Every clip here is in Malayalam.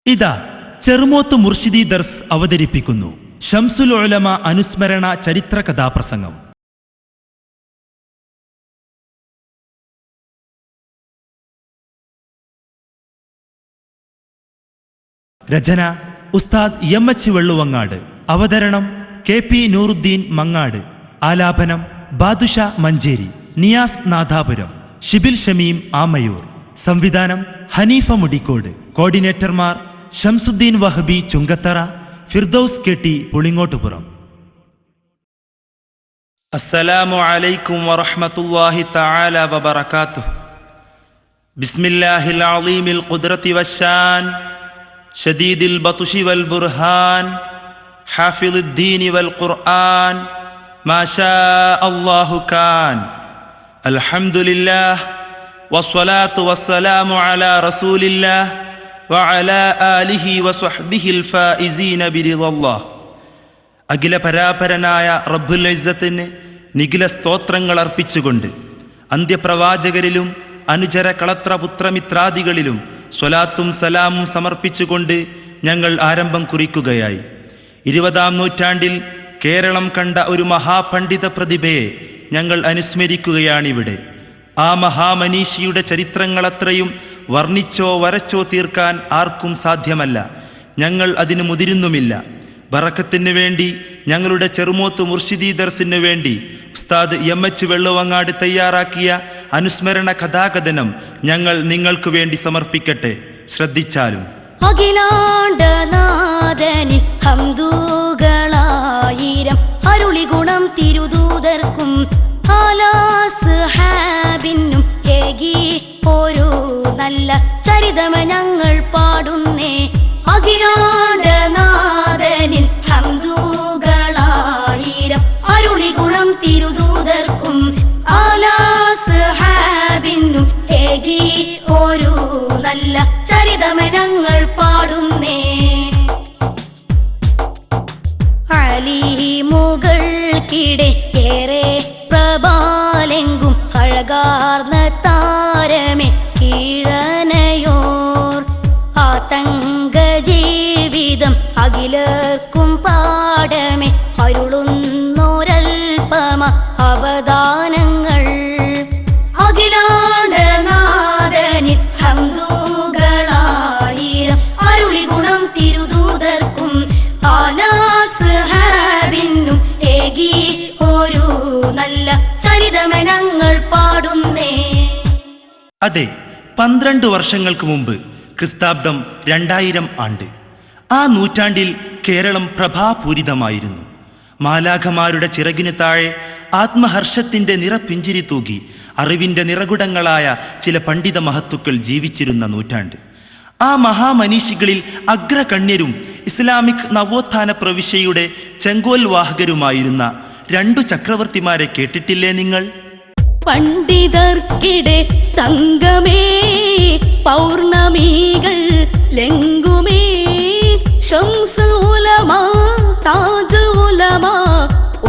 ഇതാ ചെറുമോത്ത് മുർഷിദി ദർസ് അവതരിപ്പിക്കുന്നു ശംസുൽ ഉലമ അനുസ്മരണ ചരിത്ര കഥാപ്രസംഗം. രചന ഉസ്താദ് എം.എച്ച്. വെള്ളുവങ്ങാട്. അവതരണം കെ.പി. നൂറുദ്ദീൻ മങ്ങാട്. ആലാപനം ബാദുഷ മഞ്ചേരി, നിയാസ് നാദാപുരം, ഷിബിൽ ഷമീം ആമയൂർ. സംവിധാനം ഹനീഫ മുടിക്കോട്. കോർഡിനേറ്റർമാർ ഷംസുദ്ദീൻ വഹബി ചുങ്കത്തറ, ഫിർദൌസ് കെട്ടി പുളിങ്ങോട്ടുപുറം. അസ്സലാമു അലൈക്കും വറഹ്മത്തുള്ളാഹി തആല വബറകാതുഹു. ബിസ്മില്ലാഹിൽ അളീമിൽ ഖുദ്റതി വശാൻ, ശദീദിൽ ബത്ശി വൽ ബുർഹാൻ, ഹാഫിളുദ് ദീനി വൽ ഖുർആൻ, മാഷാ അല്ലാഹു കാൻ. അൽഹംദുലില്ലാഹ് വസ്സലാത്തു വസ്സലാമു അലാ റസൂലില്ലാഹ് വഅലാ ആലിഹി വസ്വഹ്ബിഹിൽ ഫായിസീന ബിറിദല്ലാഹ്. അഖില പരാപരനായ റബ്ബുൽ ഇസ്സത്തിന് നിഖില സ്തോത്രങ്ങൾ അർപ്പിച്ചുകൊണ്ട് അന്ത്യപ്രവാചകരിലും അനുചര കളത്ര പുത്രമിത്രാദികളിലും സ്വലാത്തും സലാമും സമർപ്പിച്ചുകൊണ്ട് ഞങ്ങൾ ആരംഭം കുറിക്കുകയായി. 20-ാം നൂറ്റാണ്ടിൽ കേരളം കണ്ട ഒരു മഹാപണ്ഡിത പ്രതിഭയെ ഞങ്ങൾ അനുസ്മരിക്കുകയാണിവിടെ. ആ മഹാമനീഷിയുടെ ചരിത്രങ്ങളത്രയും വർണ്ണിച്ചോ വരച്ചോ തീർക്കാൻ ആർക്കും സാധ്യമല്ല. ഞങ്ങൾ അതിന് മുതിരുന്നുമില്ല. ബറക്കത്തിന് വേണ്ടി, ഞങ്ങളുടെ ചെറുമോത്ത് മുർഷിദി ദർസിനു വേണ്ടി ഉസ്താദ് എം.എച്ച്. വെള്ളുവങ്ങാട് തയ്യാറാക്കിയ അനുസ്മരണ കഥാകഥനം ഞങ്ങൾ നിങ്ങൾക്ക് വേണ്ടി സമർപ്പിക്കട്ടെ. ശ്രദ്ധിച്ചാലും. അഖിലാണ്ടനാഥനിൽ ഹംദുകളായിരം അരുളി ഗുണം തിരുദൂതർക്കും ആലാസ് ഹാബിനും ഏകി ഒരു നല്ല ചരിതമ ഞങ്ങൾ പാടുന്നേ. അഖിലാണ്ടനാഥനിൽ ഹംദുകളായിരം അരുളി ഗുണം തിരുദൂതർക്കും ആലാസ് ഹാബിനും ഏകി ഒരു നല്ല ചരിതമ ഞങ്ങൾ പാടുന്നേ. അലിമുകൾക്കിടെ ഏറെ പ്രബാലെങ്കും അഴകാർന്ന താരമേ കീഴനയോർ ആതങ്ക ജീവിതം അഖിലർക്കും പാടമേ അരുളുന്നോരൽപമ അവദാനങ്ങൾ. അഖിലാണ്ടനാഥനിൽ ഹംദുകളായിരം അരുളി ഗുണം തിരുദൂതർക്കും ആലാസ് ഹാബിനും ഏകി ഒരു നല്ല ചരിതമ ഞങ്ങൾ പാടുന്നേ. അതെ, 12 വർഷങ്ങൾക്ക് മുമ്പ്, ക്രിസ്താബ്ദം 2000 ആണ്ട്. ആ നൂറ്റാണ്ടിൽ കേരളം പ്രഭാപൂരിതമായിരുന്നു. മാലാഖമാരുടെ ചിറകിന് താഴെ ആത്മഹർഷത്തിൻ്റെ നിറപ്പിഞ്ചിരി തൂകി അറിവിൻ്റെ നിറകുടങ്ങളായ ചില പണ്ഡിത മഹത്തുക്കൾ ജീവിച്ചിരുന്ന നൂറ്റാണ്ട്. ആ മഹാമനീഷികളിൽ അഗ്രഗണ്യരും ഇസ്ലാമിക് നവോത്ഥാന പ്രവിശ്യയുടെ ചെങ്കോൽ വാഹകരുമായിരുന്ന 2 ചക്രവർത്തിമാരെ കേട്ടിട്ടില്ലേ നിങ്ങൾ? പണ്ഡിതർക്കിടെ തങ്കമേ പൗർണമികൾ ലെങ്കുമേ ശംസുൽ ഉലമാ താജുൽ ഉലമാ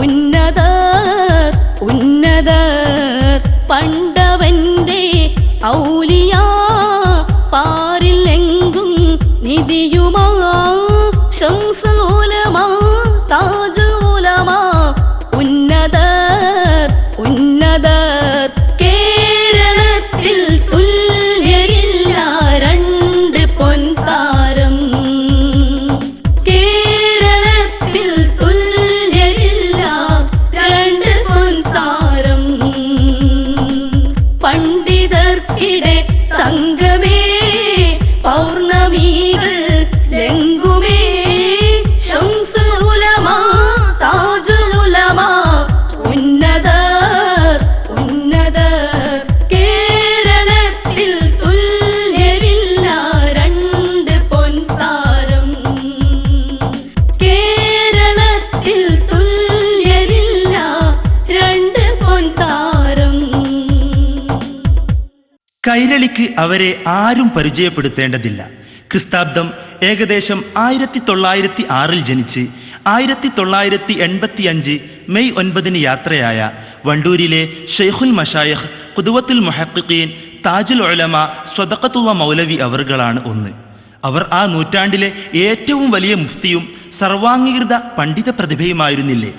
ഉന്നതർ ഉന്നതർ പണ്ഡവന്റെ ഔലിയാ പാരിലെങ്കും നിധിയുമാ ശംസുൽ ഉലമാ താജുൽ ഉലമാ ഉന്നതർ ഉന്നതർ. കേരളത്തിൽ തുല്യരില്ല 2 പൊൻതാരം. കേരളത്തിൽ തുല്യരില്ല 2 പൊൻതാരം. പണ്ഡിതർക്കിടെ തങ്കമേ പൗർണമികൾ ലെങ്കുമേ ശംസുൽ ഉലമാ താജുൽ ഉലമാ ഉന്നതർ ഉന്നതർ. കേരളത്തിൽ തുല്യരില്ല 2 പൊൻതാരം. കേരളത്തിൽ തുല്യരില്ല 2 പൊൻതാരം. കൈരളിക്ക് അവരെ ആരും പരിചയപ്പെടുത്തേണ്ടതില്ല. ക്രിസ്താബ്ദം ഏകദേശം 1906 ജനിച്ച് 1985 മെയ് 9 യാത്രയായ വണ്ടൂരിലെ ഷെയ്ഖുൽ മശായിഖ് ഖുദ്വത്തുൽ മുഹഖ്ഖീൻ താജുൽ ഉലമ സ്വദഖത്തുള്ള മൗലവി അവറുകളാണ് ഒന്ന്. അവർ ആ നൂറ്റാണ്ടിലെ ഏറ്റവും വലിയ മുഫ്തിയും സർവാംഗീകൃത പണ്ഡിത പ്രതിഭയുമായിരുന്നില്ലേ?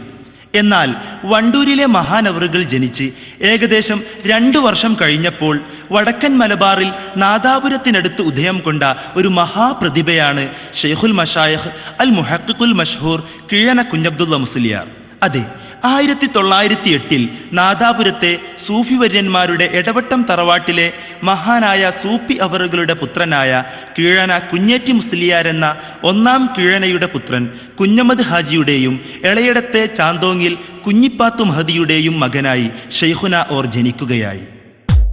എന്നാൽ വണ്ടൂരിലെ മഹാനവറുകൾ ജനിച്ച് ഏകദേശം 2 വർഷം കഴിഞ്ഞപ്പോൾ വടക്കൻ മലബാറിൽ നാദാപുരത്തിനടുത്ത് ഉദയം കൊണ്ട ഒരു മഹാപ്രതിഭയാണ് ഷെയ്ഖുൽ മശായിഖ് അൽ മുഹഖിഖുൽ മഷ്ഹൂർ കിഴന കുഞ്ഞബ്ദുള്ള മുസ്ലിയാർ. അതെ, 1908 നാദാപുരത്തെ സൂഫി വര്യന്മാരുടെ എടവട്ടം തറവാട്ടിലെ മഹാനായ സൂപ്പി അവറുകളുടെ പുത്രനായ കിഴന കുഞ്ഞേറ്റി മുസ്ലിയാരെന്ന 1-ാം കിഴനയുടെ പുത്രൻ കുഞ്ഞമ്മദ് ഹാജിയുടെയും എളയടത്തെ ചാന്തോങ്ങിൽ കുഞ്ഞിപ്പാത്തു മഹദിയുടെയും മകനായി ഷെയ്ഖുന ഓർ ജനിക്കുകയായി.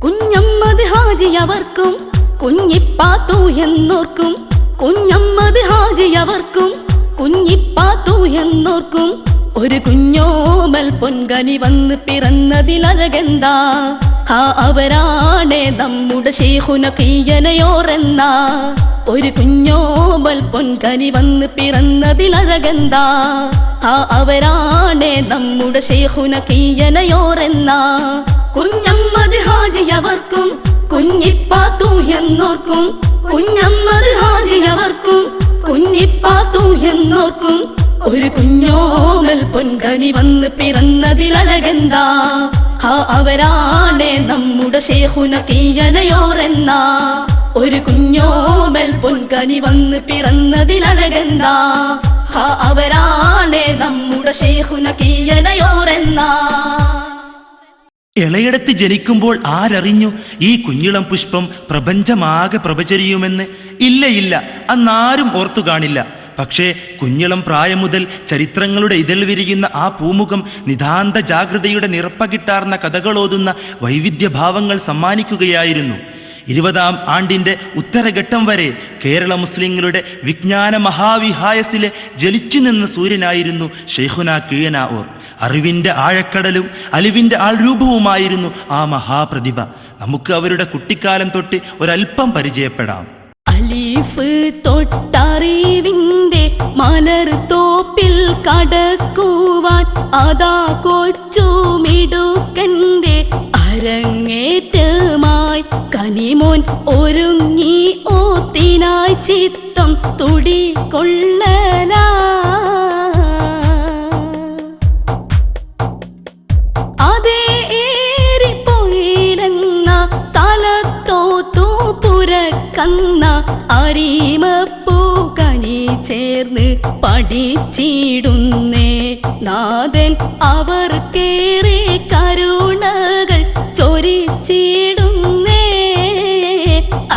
കുഞ്ഞമ്മദ് ഹാജി അവർക്കും കുഞ്ഞിപ്പാത്തു എന്നോർക്കും, കുഞ്ഞമ്മദ് ഹാജി അവർക്കും കുഞ്ഞിപ്പാത്തു എന്നോർക്കും, ഒരു കുഞ്ഞോമൽ പൊൻകനി വന്ന് പിറന്നതിലഴകെന്താ, ആ അവരാണ് നമ്മുടെ ശൈഖുന കിഴനയോരെന്ന. ഒരു കുഞ്ഞോമൽ പൊൻകനി വന്ന് പിറന്നതിലഴകെന്താ, ആ അവരാണ് നമ്മുടെ ശൈഖുന കിഴനയോരെന്ന. കുഞ്ഞമ്മദ് ഹാജി അവർക്കും കുഞ്ഞിപ്പാത്തു എന്നോർക്കും, കുഞ്ഞമ്മദ് ഹാജി അവർക്കും കുഞ്ഞിപ്പാത്തു എന്നോർക്കും, ഒരു കുഞ്ഞോമൽ പൊൻകനി വന്ന് പിറന്നതിലഴകെന്താ, ആ അവരാണ് നമ്മുടെ ശൈഖുന കിഴനയോരെന്ന. ഒരു കുഞ്ഞോമൽ പൊൻകനി വന്ന് പിറന്നതിലഴകെന്താ, ആ അവരാണ് നമ്മുടെ ശൈഖുന കിഴനയോരെന്ന. ഇളയടത്ത് ജനിക്കുമ്പോൾ ആരറിഞ്ഞു ഈ കുഞ്ഞിളം പുഷ്പം പ്രപഞ്ചമാകെ പ്രഭചരിയുമെന്ന്? ഇല്ല, അന്നാരും ഓർത്തു കാണില്ല. പക്ഷേ കുഞ്ഞിളം പ്രായം മുതൽ ചരിത്രങ്ങളുടെ ഇതൾ വിരിയുന്ന ആ പൂമുഖം നിതാന്ത ജാഗ്രതയുടെ നിറപ്പകിട്ടാർന്ന കഥകളോതുന്ന വൈവിധ്യഭാവങ്ങൾ സമ്മാനിക്കുകയായിരുന്നു. 20-ാം ആണ്ടിൻ്റെ ഉത്തരഘട്ടം വരെ കേരള മുസ്ലിങ്ങളുടെ വിജ്ഞാന മഹാവിഹായസിലെ ജലിച്ചു നിന്ന സൂര്യനായിരുന്നു ഷെയ്ഖുന കിഴന ഓർ. അറിവിൻ്റെ ആഴക്കടലും അലിവിൻ്റെ ആൾരൂപവുമായിരുന്നു ആ മഹാപ്രതിഭ. നമുക്ക് അവരുടെ കുട്ടിക്കാലം തൊട്ട് ഒരല്പം പരിചയപ്പെടാം. അലിഫ് തൊട്ടറിവിൻ്റെ മലർ തോപ്പിൽ കടക്കുവാൻ അതാ കൊച്ചുമിടുക്കൻ്റെ അരങ്ങേറ്റമായി കനിമോൻ ഒരുങ്ങി ഓത്തിനായി ചിത്തം തുടികൊള്ളലാ. അതേ ഏരിപ്പൊഴിലെന്ന തലത്തോത്തു പുരക്കന്ന അരിമപ്പൂ കനി ചേർന്ന് പഠിച്ചിടുന്നേ നാഥൻ അവർക്കേറെ കരുണകൾ ചൊരിച്ചിടുന്നേ.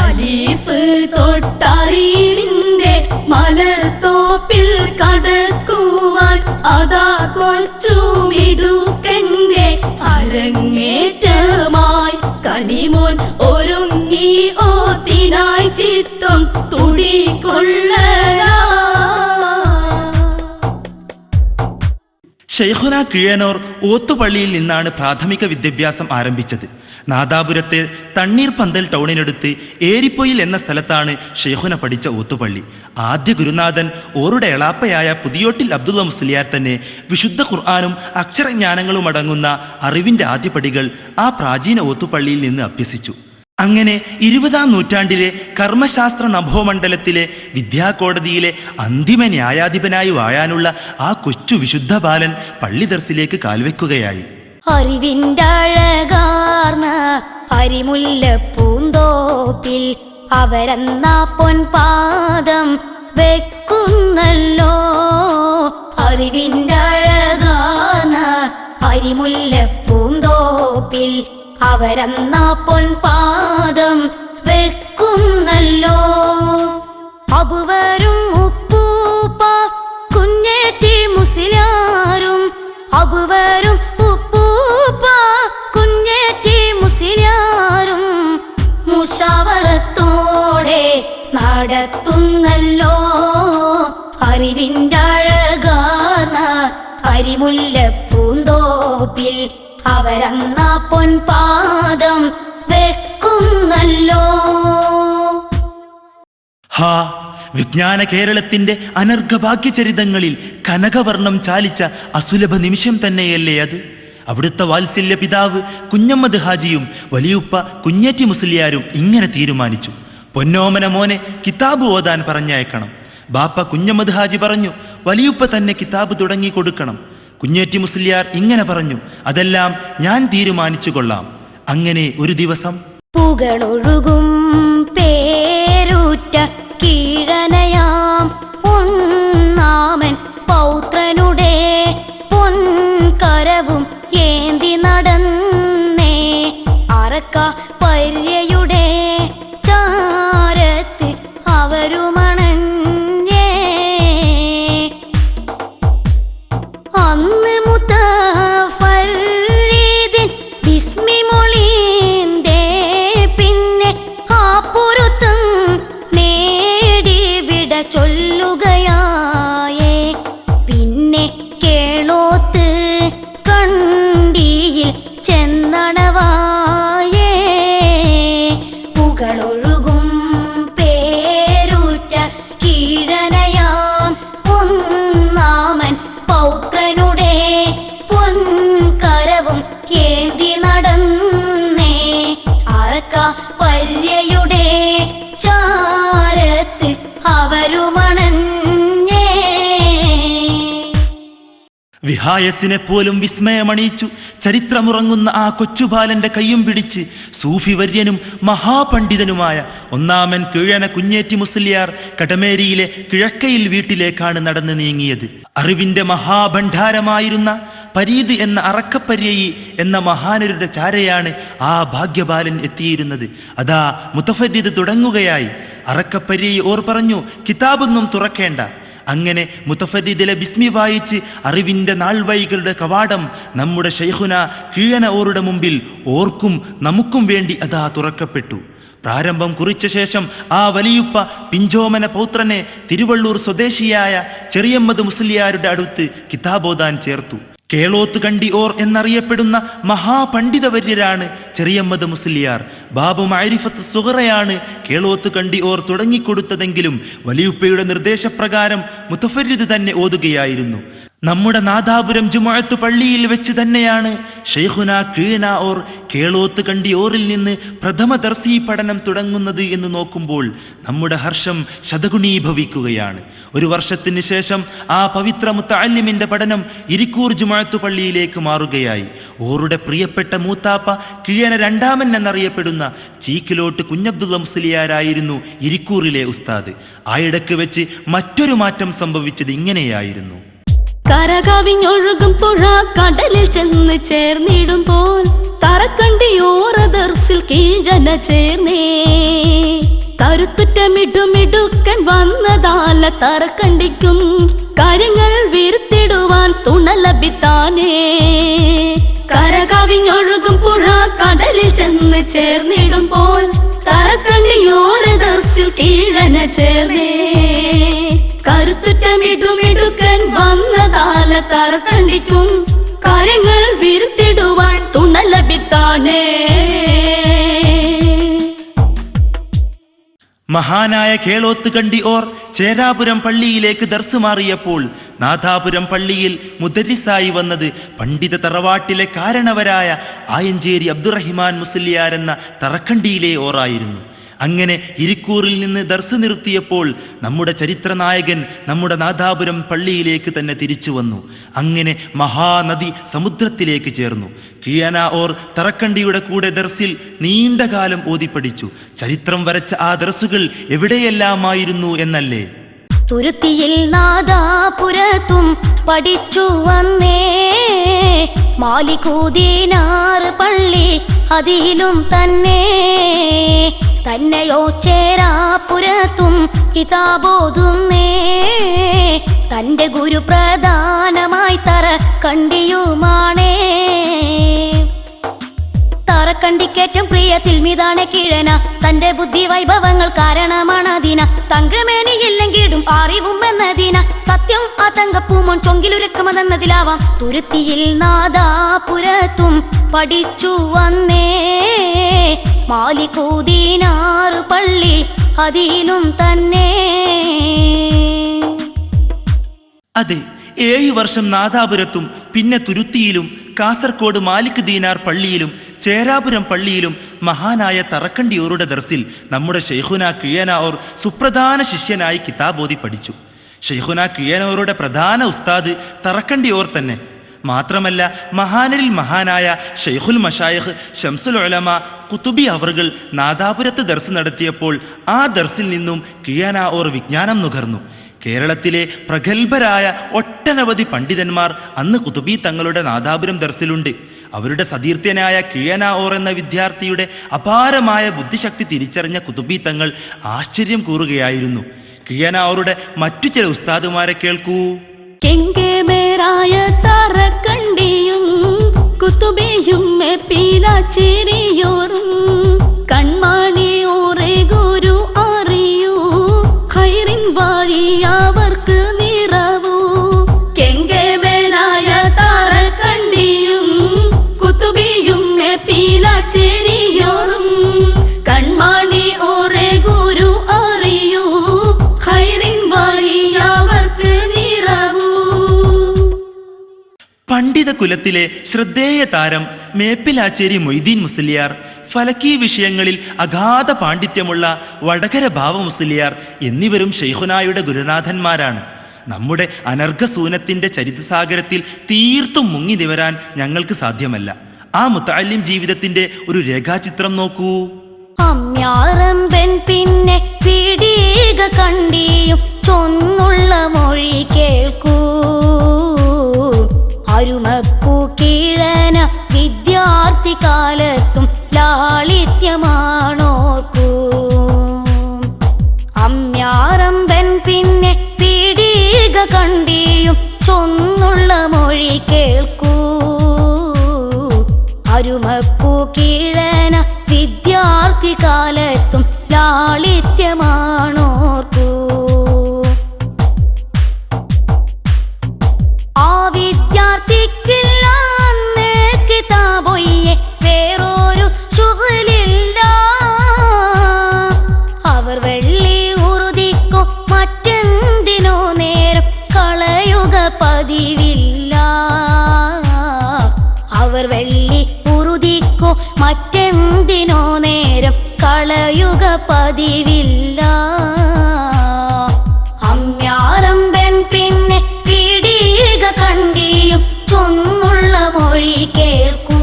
അലിഫ് തൊട്ടറിവിൻ്റെ മലർത്തോപ്പിൽ കടക്കുവാൻ അതാ കൊച്ചുമിടുക്കൻ്റെ അരങ്ങേറ്റമായി കനിമോൻ ഒരുങ്ങി ഓത്തിനായി ചിത്തം തുടികൊള്ളലാ. ഷെയ്ഖുന കിഴനോർ ഓത്തുപള്ളിയിൽ നിന്നാണ് പ്രാഥമിക വിദ്യാഭ്യാസം ആരംഭിച്ചത്. നാദാപുരത്തെ തണ്ണീർപന്തൽ ടൗണിനടുത്ത് ഏരിപ്പൊയിൽ എന്ന സ്ഥലത്താണ് ഷെയ്ഖുന പഠിച്ച ഓത്തുപള്ളി. ആദ്യ ഗുരുനാഥൻ ഓറുടെ എളാപ്പയായ പുതിയോട്ടിൽ അബ്ദുള്ള മുസ്ലിയാർ തന്നെ വിശുദ്ധ ഖുർആനും അക്ഷരജ്ഞാനങ്ങളും അടങ്ങുന്ന അറിവിൻ്റെ ആദ്യപടികൾ ആ പ്രാചീന ഓത്തുപള്ളിയിൽ നിന്ന് അഭ്യസിച്ചു. അങ്ങനെ 20-ാം നൂറ്റാണ്ടിലെ കർമ്മശാസ്ത്ര നഭോമണ്ഡലത്തിലെ വിദ്യാകോടതിയിലെ അന്തിമ ന്യായാധിപനായി വാഴാനുള്ള ആ കൊച്ചു വിശുദ്ധ ബാലൻ പള്ളി ദർസിലേക്ക് കാൽവെക്കുകയായി. അറിവിൻ്റെ അഴകാർന്ന അരിമുല്ലപ്പൂന്തോപ്പിൽ അവരെന്ന പൊൻപാദം വെക്കുന്നല്ലോ. അറിവിൻ്റെ അഴകാർന്ന അരിമുല്ലപ്പൂന്തോപ്പിൽ അവരെന്ന പൊൻപാദം വെക്കുന്നല്ലോ. അബുവരും ഉപ്പൂപ്പ കുഞ്ഞേറ്റി മുസ്ലിയാരും, അബുവരും ഉപ്പൂപ്പ കുഞ്ഞേറ്റി മുസ്ലിയാരും മുഷാവറത്തോടെ നടത്തുന്നല്ലോ. അറിവിൻ്റെ അഴകാർന്ന അരിമുല്ലപ്പൂന്തോപ്പിൽ അവരെന്ന പൊൻപാദം വെക്കുന്നല്ലോ. ഹാ, വിജ്ഞാന കേരളത്തിൻ്റെ അനർഘഭാഗ്യചരിതങ്ങളിൽ കനകവർണം ചാലിച്ച അസുലഭ നിമിഷം തന്നെയല്ലേ അത്? അവിടുത്തെ വാത്സല്യ പിതാവ് കുഞ്ഞമ്മദ് ഹാജിയും വലിയുപ്പ കുഞ്ഞേറ്റി മുസ്ലിയാരും ഇങ്ങനെ തീരുമാനിച്ചു. പൊന്നോമന മോനെ കിതാബ് ഓതാൻ പറഞ്ഞയക്കണം. ബാപ്പ കുഞ്ഞമ്മദ് ഹാജി പറഞ്ഞു, വലിയുപ്പ തന്നെ കിതാബ് തുടങ്ങി കൊടുക്കണം. കുഞ്ഞേറ്റി മുസ്ലിയാർ ഇങ്ങനെ പറഞ്ഞു, അതെല്ലാം ഞാൻ തീരുമാനിച്ചു കൊള്ളാം. അങ്ങനെ ഒരു ദിവസം പുകളൊഴുകും പേരൂറ്റ കീഴനയാം ഒന്നാമൻ പൗത്രനുടെ പൊൻകരവും ഏന്തി നടന്നേ അറക്ക പര്യയുടെ ചാരത്ത് അവരുമണഞ്ഞേ. അന്ന് മുത്തഫരീദിൻ ബിസ്മി മൊളീന്റെ പിന്നെ ആ പൊരുത്തം നേടി വിട ചൊല്ലുകയായേ. പിന്നെ കേളോത്ത് കണ്ടിയിൽ ചെന്നണവായേ. പുകളൊഴുകും പേരൂറ്റ കീഴനയാം ഒന്നാമൻ പൗത്രനുടെ പൊൻകരവും ഏന്തി നടന്നേ അറക്ക പര്യയുടെ ചാരത്ത് അവരുമണഞ്ഞേ. വിഹായസിനെ പോലും വിസ്മയമണിയിച്ചു. ചരിത്രമുറങ്ങുന്ന ആ കൊച്ചുബാലന്റെ കയ്യും പിടിച്ച് സൂഫി വര്യനും മഹാപണ്ഡിതനുമായ ഒന്നാമൻ കീഴന കുഞ്ഞേറ്റി മുസ്ലിയാർ കടമേരിയിലെ കിഴക്കയിൽ വീട്ടിലേക്കാണ് നടന്നു നീങ്ങിയത്. അറിവിന്റെ മഹാഭണ്ഡാരമായിരുന്ന പരീദ് എന്ന അറക്കപ്പര്യയി എന്ന മഹാനരുടെ ചാരയാണ് ആ ഭാഗ്യബാലൻ എത്തിയിരുന്നത്. അതാ മുത്തഫരീദ് തുടങ്ങുകയായി. അറക്കപ്പര്യയി ഓർ പറഞ്ഞു, കിതാബൊന്നും തുറക്കേണ്ട. അങ്ങനെ മുത്തഫരീദിലെ ബിസ്മി വായിച്ച് അറിവിൻ്റെ നാൾവഴികളുടെ കവാടം നമ്മുടെ ശൈഖുന കീഴന ഓറുടെ മുമ്പിൽ ഓർക്കും നമുക്കും വേണ്ടി അതാ തുറക്കപ്പെട്ടു. പ്രാരംഭം കുറിച്ച ശേഷം ആ വലിയുപ്പ പിഞ്ചോമന പൗത്രനെ തിരുവള്ളൂർ സ്വദേശിയായ ചെറിയമ്മദ് മുസ്ലിയാരുടെ അടുത്ത് കിതാബോദാൻ ചേർത്തു. കേളോത്ത് കണ്ടി ഓർ എന്നറിയപ്പെടുന്ന മഹാപണ്ഡിതവര്യരാണ് ചെറിയമ്മദ് മുസ്ലിയാർ. ബാബു മഅരിഫത്ത് സുഹറയാണ് കേളോത്ത് കണ്ടി ഓർ തുടങ്ങിക്കൊടുത്തതെങ്കിലും വലിയുപ്പയുടെ നിർദ്ദേശപ്രകാരം മുത്തഫരീദ് തന്നെ ഓതുകയായിരുന്നു. നമ്മുടെ നാദാപുരം ജുമുഅത്ത് പള്ളിയിൽ വെച്ച് തന്നെയാണ് ശൈഖുന കീഴന ഓർ കേളോത്ത് കണ്ടി ഓറിൽ നിന്ന് പ്രഥമ ദർസി പഠനം തുടങ്ങുന്നത് എന്ന് നോക്കുമ്പോൾ നമ്മുടെ ഹർഷം ശതഗുണീഭവിക്കുകയാണ്. ഒരു വർഷത്തിന് ശേഷം ആ പവിത്ര മുത്തഅല്ലിമിന്റെ പഠനം ഇരിക്കൂർ ജുമുഅത്ത് പള്ളിയിലേക്ക് മാറുകയായി. ഓറുടെ പ്രിയപ്പെട്ട മൂത്താപ്പ കീഴന രണ്ടാമൻ എന്നറിയപ്പെടുന്ന ചീക്കിലോട്ട് കുഞ്ഞബ്ദുള്ള മുസ്ലിയാരായിരുന്നു ഇരിക്കൂറിലെ ഉസ്താദ്. ആയിടക്ക് വെച്ച് മറ്റൊരു മാറ്റം സംഭവിച്ചത് ഇങ്ങനെയായിരുന്നു. കരകവിഞ്ഞൊഴുകും പുഴ കടലിൽ ചെന്ന് ചേർന്നിടുമ്പോൾ തറക്കണ്ടിയോറ ദർസിൽ കീഴന ചേർന്നേ. കരുത്തുറ്റ മിടുമിടുക്കൻ വന്നതാല തറക്കണ്ടിക്കും കാര്യങ്ങൾ വീർത്തിടുവാൻ തുണ ലഭിത്താനേ. കരകവിഞ്ഞൊഴുകും പുഴ കടലിൽ ചെന്ന് ചേർന്നിടുമ്പോൾ തറക്കണ്ടിയോറ ദർസിൽ കീഴന ചേർന്നേ. കരുത്തുറ്റ മിടുമിടുക്കൻ വന്നതാല തറക്കണ്ടിക്കും കാര്യങ്ങൾ വീർത്തിടുവാൻ തുണ ലഭിത്താനേ. മഹാനായ കേളോത്ത് കണ്ടി ഓർ ചേരാപുരം പള്ളിയിലേക്ക് ദർസ് മാറിയപ്പോൾ നാഥാപുരം പള്ളിയിൽ മുദരിസായി വന്നത് പണ്ഡിത തറവാട്ടിലെ കാരണവരായ ആയഞ്ചേരി അബ്ദുറഹിമാൻ മുസ്ലിയാർ എന്ന തറക്കണ്ടിയിലെ ഓറായിരുന്നു. അങ്ങനെ ഇരിക്കൂറിൽ നിന്ന് ദർസ് നിർത്തിയപ്പോൾ നമ്മുടെ ചരിത്രനായകൻ നമ്മുടെ നാദാപുരം പള്ളിയിലേക്ക് തന്നെ തിരിച്ചു വന്നു. അങ്ങനെ മഹാനദി സമുദ്രത്തിലേക്ക് ചേർന്നു. കീഴന ഓർ തറക്കണ്ടിയുടെ കൂടെ ദർസിൽ നീണ്ടകാലം ഓതിപ്പടിച്ചു. ചരിത്രം വരച്ച ആ ദർസുകൾ എവിടെയെല്ലാമായിരുന്നു എന്നല്ലേ? തുരുത്തിയിൽ നാദാപുരത്തും പഠിച്ചു വന്നേ. മാലികൂദീനാർ പള്ളി അതിലും തന്നെ തന്നെയോ ചേരാപുരത്തും കിതാബോതുന്നേ. തൻ്റെ ഗുരു പ്രധാനമായി തറക്കണ്ടിയുമാണേ. തറക്കണ്ടിക്കേറ്റം പ്രിയത്തിൽ മിതാണ് കീഴന. തന്റെ ബുദ്ധി വൈഭവങ്ങൾ കാരണമാണ് അതിന. തങ്കമേനിയില്ലെങ്കിലും അറിവും എന്നതിന. സത്യം ആ തങ്കപ്പൂമോൻ ചൊങ്കിലുരക്കമതെന്നതിലാവാം. തുരുത്തിയിൽ നാദാപുരത്തും പഠിച്ചു വന്നേ. മാലികൂദീനാർ പള്ളി അതിലും തന്നെ. അതെ, 7 വർഷം നാദാപുരത്തും പിന്നെ തുരുത്തിയിലും കാസർഗോഡ് മാലിക് ദീനാർ പള്ളിയിലും ചേരാപുരം പള്ളിയിലും മഹാനായ തറക്കണ്ടിയോറുടെ ദർസിൽ നമ്മുടെ ഷെയ്ഖുന കിഴനാവൂർ സുപ്രധാന ശിഷ്യനായി കിതാബോധി പഠിച്ചു. ഷെയ്ഖുന കിഴനാവൂറുടെ പ്രധാന ഉസ്താദ് തറക്കണ്ടിയോർ തന്നെ. മാത്രമല്ല മഹാനരിൽ മഹാനായ ഷെയ്ഖുൽ മശായിഖ് ശംസുൽ ഉലമ കുതുബി അവർകൾ നാദാപുരത്ത് ദർസ് നടത്തിയപ്പോൾ ആ ദർസിൽ നിന്നും കിഴനാവൂർ വിജ്ഞാനം നുകർന്നു. കേരളത്തിലെ പ്രഗത്ഭരായ ഒട്ടനവധി പണ്ഡിതന്മാർ അന്ന് കുതുബി തങ്ങളുടെ നാദാപുരം ദർസിലുണ്ട്. അവരുടെ സതീർത്ഥ്യനായ കിഴനാവൂർ എന്ന വിദ്യാർത്ഥിയുടെ അപാരമായ ബുദ്ധിശക്തി തിരിച്ചറിഞ്ഞ കുതുബി തങ്ങൾ ആശ്ചര്യം കൂറുകയായിരുന്നു. കിഴനാവൂരുടെ മറ്റു ചില ഉസ്താദുമാരെ കേൾക്കൂ. കെങ്കേമേരായ തറക്കണ്ടിയും കുത്തുബിയും പീലാച്ചേരിയോറും കൺമണി ഓറെ ഗുരു അറിയൂ ഖൈറിൻ വഴി അവർക്ക് നിറവൂ. കെങ്കേമേരായ തറക്കണ്ടിയും കുത്തുബിയും പീലാച്ചേരിയോറും കൺമണി ഓറെ ഗുരു അറിയൂ ഖൈറിൻ വഴി അവർക്ക് നിറവൂ. പണ്ഡിത കുലത്തിലെ ശ്രദ്ധേയ താരം മേപ്പിലാച്ചേരി മൊയ്തീൻ മുസ്ലിയാർ, ഫലകി വിഷയങ്ങളിൽ അഗാധ പാണ്ഡിത്യമുള്ള വടകര ബാവ മുസ്ലിയാർ എന്നിവരും ഷെയ്ഖുനായുടെ ഗുരുനാഥന്മാരാണ്. നമ്മുടെ അനർഘസൂനത്തിന്റെ ചരിത്രസാഗരത്തിൽ തീർത്തും മുങ്ങി നിവരാൻ ഞങ്ങൾക്ക് സാധ്യമല്ല. ആ മുത്തഅല്ലിം ജീവിതത്തിന്റെ ഒരു രേഖാചിത്രം നോക്കൂ. അമ്യാറമ്പൻ പിന്നെ പിടിക കണ്ടിയും ചൊന്നുള്ള മൊഴി കേൾക്കൂ. അരുമപ്പൂ കീഴന വിദ്യാർത്ഥി കാലത്തും ലാളിത്യമാണോർക്കൂ. അമ്യാറമ്പൻ പിന്നെ പിടിക കണ്ടിയും ചൊന്നുള്ള മൊഴി കേൾക്കൂ. അരുമപ്പൂ കീഴന വിദ്യാർത്ഥി കാലത്തും ലാളിത്യമാണോർക്കൂ. ആ വിദ്യാർത്ഥിക്കില്ല അന്ന് കിതാബൊയ്യെ വേറൊരു ശുഗലില്ല. അവർ വെള്ളി ഉറുതിക്കോ മറ്റെന്തിനോ നേരം കളയുക പതിവില്ല. അവർ വെള്ളി ഉറുതിക്കോ മറ്റെന്തിനോ നേരം കളയുക പതിവില്ല. അമ്യാറമ്പൻ പിന്നെ പിടിക കണ്ടിയും ചൊന്നുള്ള മൊഴി കേൾക്കൂ.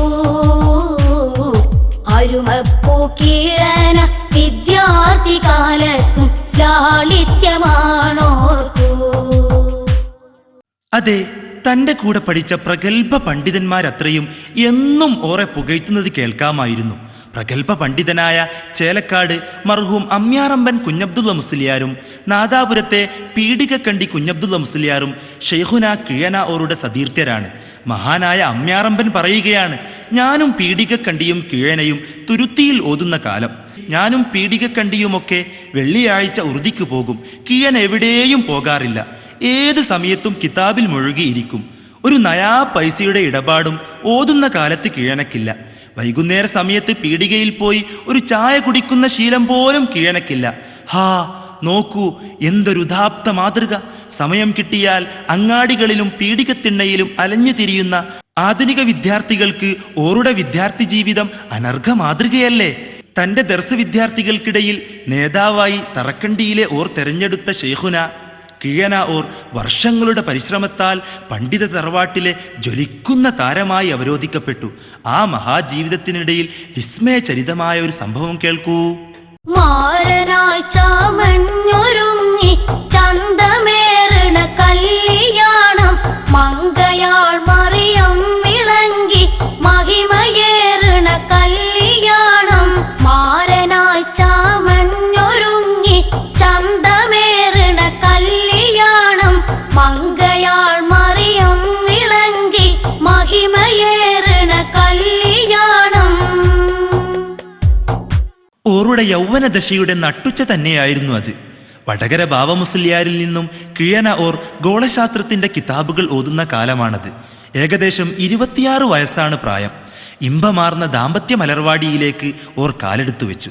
അരുമപ്പൂ കീഴന വിദ്യാർത്ഥി കാലത്തും ലാളിത്യമാണോർക്കൂ. അതെ, തൻ്റെ കൂടെ പഠിച്ച പ്രഗത്ഭ പണ്ഡിതന്മാരത്രയും എന്നും ഓറെ പുകഴ്ത്തുന്നത് കേൾക്കാമായിരുന്നു. പ്രഗത്ഭ പണ്ഡിതനായ ചേലക്കാട് മർഹൂം അമ്യാറമ്പൻ കുഞ്ഞബ്ദുള്ള മുസ്ലിയാരും നാദാപുരത്തെ പീഡികക്കണ്ടി കുഞ്ഞബ്ദുള്ള മുസ്ലിയാരും ഷെയ്ഖുന കിഴനാവൂറുടെ സതീർത്ഥ്യരാണ്. മഹാനായ അമ്യാറമ്പൻ പറയുകയാണ്, ഞാനും പീഡികക്കണ്ടിയും കിഴനയും തുരുത്തിയിൽ ഓതുന്ന കാലം. ഞാനും പീഡികക്കണ്ടിയുമൊക്കെ വെള്ളിയാഴ്ച ഉറുദിക്ക് പോകും. കിഴൻ എവിടെയും പോകാറില്ല. ഏത് സമയത്തും കിതാബിൽ മുഴുകിയിരിക്കും. ഒരു നയാ പൈസയുടെ ഇടപാടും ഓതുന്ന കാലത്ത് കിഴനക്കില്ല. വൈകുന്നേര സമയത്ത് പീടികയിൽ പോയി ഒരു ചായ കുടിക്കുന്ന ശീലം പോലും കിഴനക്കില്ല. ഹാ, നോക്കൂ എന്തൊരു ഉദാപ്ത മാതൃക! സമയം കിട്ടിയാൽ അങ്ങാടികളിലും പീടികത്തിണ്ണയിലും അലഞ്ഞു തിരിയുന്ന ആധുനിക വിദ്യാർത്ഥികൾക്ക് ഓറുടെ വിദ്യാർത്ഥി ജീവിതം അനർഘ മാതൃകയല്ലേ? തൻ്റെ ദർസ് വിദ്യാർത്ഥികൾക്കിടയിൽ നേതാവായി തറക്കണ്ടിയിലെ ഓർ തെരഞ്ഞെടുത്ത ഷെയ്ഖുന കിഴനാവൂർ വർഷങ്ങളുടെ പരിശ്രമത്താൽ പണ്ഡിത തറവാട്ടിലെ ജ്വലിക്കുന്ന താരമായി അവരോധിക്കപ്പെട്ടു. ആ മഹാജീവിതത്തിനിടയിൽ വിസ്മയചരിതമായ ഒരു സംഭവം കേൾക്കൂ. മാരനായി ചമഞ്ഞൊരുങ്ങി ചന്തമേറിണ കല്യാണം മങ്കയാൾ മറിയം വിളങ്ങി മഹിമയേറിണ കല്യാണം. മാരനായി ചമഞ്ഞൊരുങ്ങി ചന്തമേറിണ കല്യാണം മങ്കയാൾ മറിയം വിളങ്ങി മഹിമയേറിണ കല്യാണം. ഓറുടെ യൗവനദശയുടെ നട്ടുച്ച തന്നെയായിരുന്നു അത്. വടകര ബാവ മുസ്ലിയാരിൽ നിന്നും കിഴനാവൂർ ഗോളശാസ്ത്രത്തിന്റെ കിതാബുകൾ ഓതുന്ന കാലമാണത്. ഏകദേശം 26 വയസ്സാണ് പ്രായം. ഇമ്പമാർന്ന ദാമ്പത്യ മലർവാടിയിലേക്ക് ഓർ കാലെടുത്തു വെച്ചു.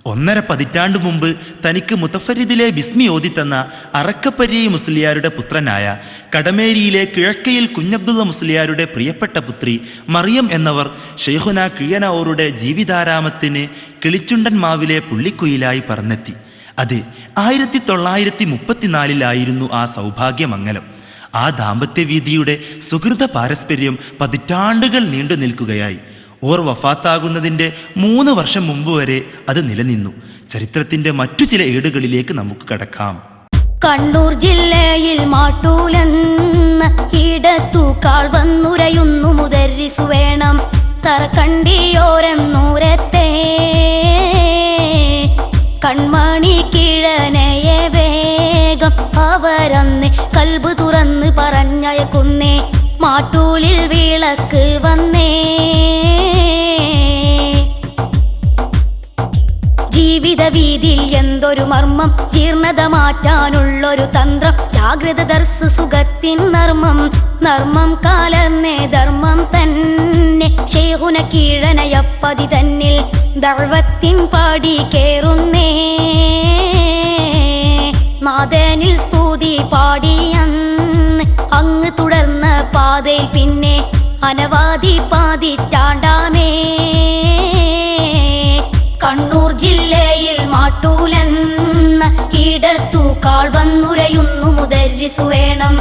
1.5 പതിറ്റാണ്ട് മുമ്പ് തനിക്ക് മുത്തഫരിദിലെ ബിസ്മി ഓതിത്തന്ന അറക്കപ്പരി മുസ്ലിയാരുടെ പുത്രനായ കടമേരിയിലെ കിഴക്കയിൽ കുഞ്ഞബ്ദുള്ള മുസ്ലിയാരുടെ പ്രിയപ്പെട്ട പുത്രി മറിയം എന്നവർ ഷെയ്ഖുന കിഴനോറുടെ ജീവിതാരാമത്തിന് കിളിച്ചുണ്ടൻ മാവിലെ പുള്ളിക്കുയിലായി പറന്നെത്തി. അതെ, 1934 ആ സൗഭാഗ്യമംഗലം. ആ ദാമ്പത്യവീതിയുടെ സുഹൃത പാരസ്പര്യം പതിറ്റാണ്ടുകൾ നീണ്ടു നിൽക്കുകയായി. ഓർ വഫാത്താകുന്നതിൻ്റെ 3 വർഷം മുമ്പ് വരെ അത് നിലനിന്നു. ചരിത്രത്തിന്റെ മറ്റു ചില ഏടുകളിലേക്ക് നമുക്ക് കടക്കാം. കണ്ണൂർ ജില്ലയിൽ മാട്ടൂലെന്ന ഇടത്തൂക്കാൾ വന്നുരയുന്നു മുദരിസു വേണം തറക്കണ്ടിയോരെന്നൂരത്തെ കൺമണി കിഴനയെ വേഗം അവരന്ന് കൽബ് തുറന്ന് പറഞ്ഞയക്കുന്നേ മാട്ടൂലിൽ വിളക്ക് വന്നേ. ജീവിത വീതിയിൽ എന്തൊരു മർമ്മം, ജീർണത മാറ്റാനുള്ളൊരു തന്ത്രം, ജാഗ്രത ദർസ് സുഖത്തിൻ നർമ്മം, നർമ്മം കാലന്നേ ധർമ്മം തന്നെ ശൈഖുന കീഴനയപ്പതി തന്നിൽ ദഅവത്തിൻ പാടി കേറുന്നേ. നാദനിൽ സ്തുതി പാടിയന്ന് അങ്ങ് തുടർന്ന പാതയിൽ പിന്നെ അനവാദി പാതിറ്റാണ്ടാമേ. കണ്ണൂർ ജില്ലയിൽ മാട്ടൂലെന്ന ഇടത്തൂക്കാൾ വന്നുരയുന്നു മുദരിസു വേണം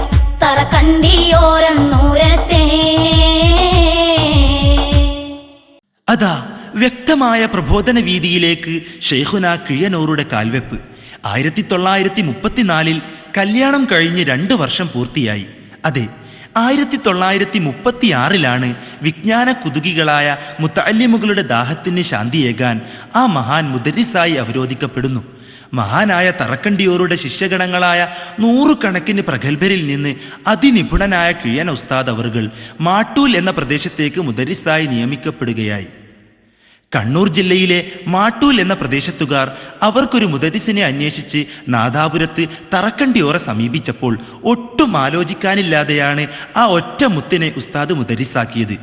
തറക്കണ്ടിയോരെന്നൂരത്തെ. അതാ വ്യക്തമായ പ്രബോധന വീതിയിലേക്ക് ഷെയ്ഖുന കിഴനോറുടെ കാൽവെപ്പ്. 1934 കല്യാണം കഴിഞ്ഞ് 2 വർഷം പൂർത്തിയായി. അതെ, 1936 വിജ്ഞാന കുതുകികളായ മുത്തഅല്ലിമുകളുടെ ദാഹത്തിന് ശാന്തിയേകാൻ ആ മഹാൻ മുദരിസായി അവരോധിക്കപ്പെടുന്നു. മഹാനായ തറക്കണ്ടിയോറുടെ ശിഷ്യഗണങ്ങളായ 100 കണക്കിന് പ്രഗത്ഭരിൽ നിന്ന് അതിനിപുണനായ കിഴന ഉസ്താദ് അവറുകൾ മാട്ടൂൽ എന്ന പ്രദേശത്തേക്ക് മുദരിസായി നിയമിക്കപ്പെടുകയായി. കണ്ണൂർ ജില്ലയിലെ മാട്ടൂൽ എന്ന പ്രദേശത്തുകാർ അവർക്കൊരു മുദരിസിനെ അന്വേഷിച്ച് നാദാപുരത്ത് തറക്കണ്ടിയോറെ സമീപിച്ചപ്പോൾ ഒട്ടും ആലോചിക്കാനില്ലാതെയാണ് ആ ഒറ്റ മുത്തിനെ ഉസ്താദ് മുദരിസാക്കിയത്.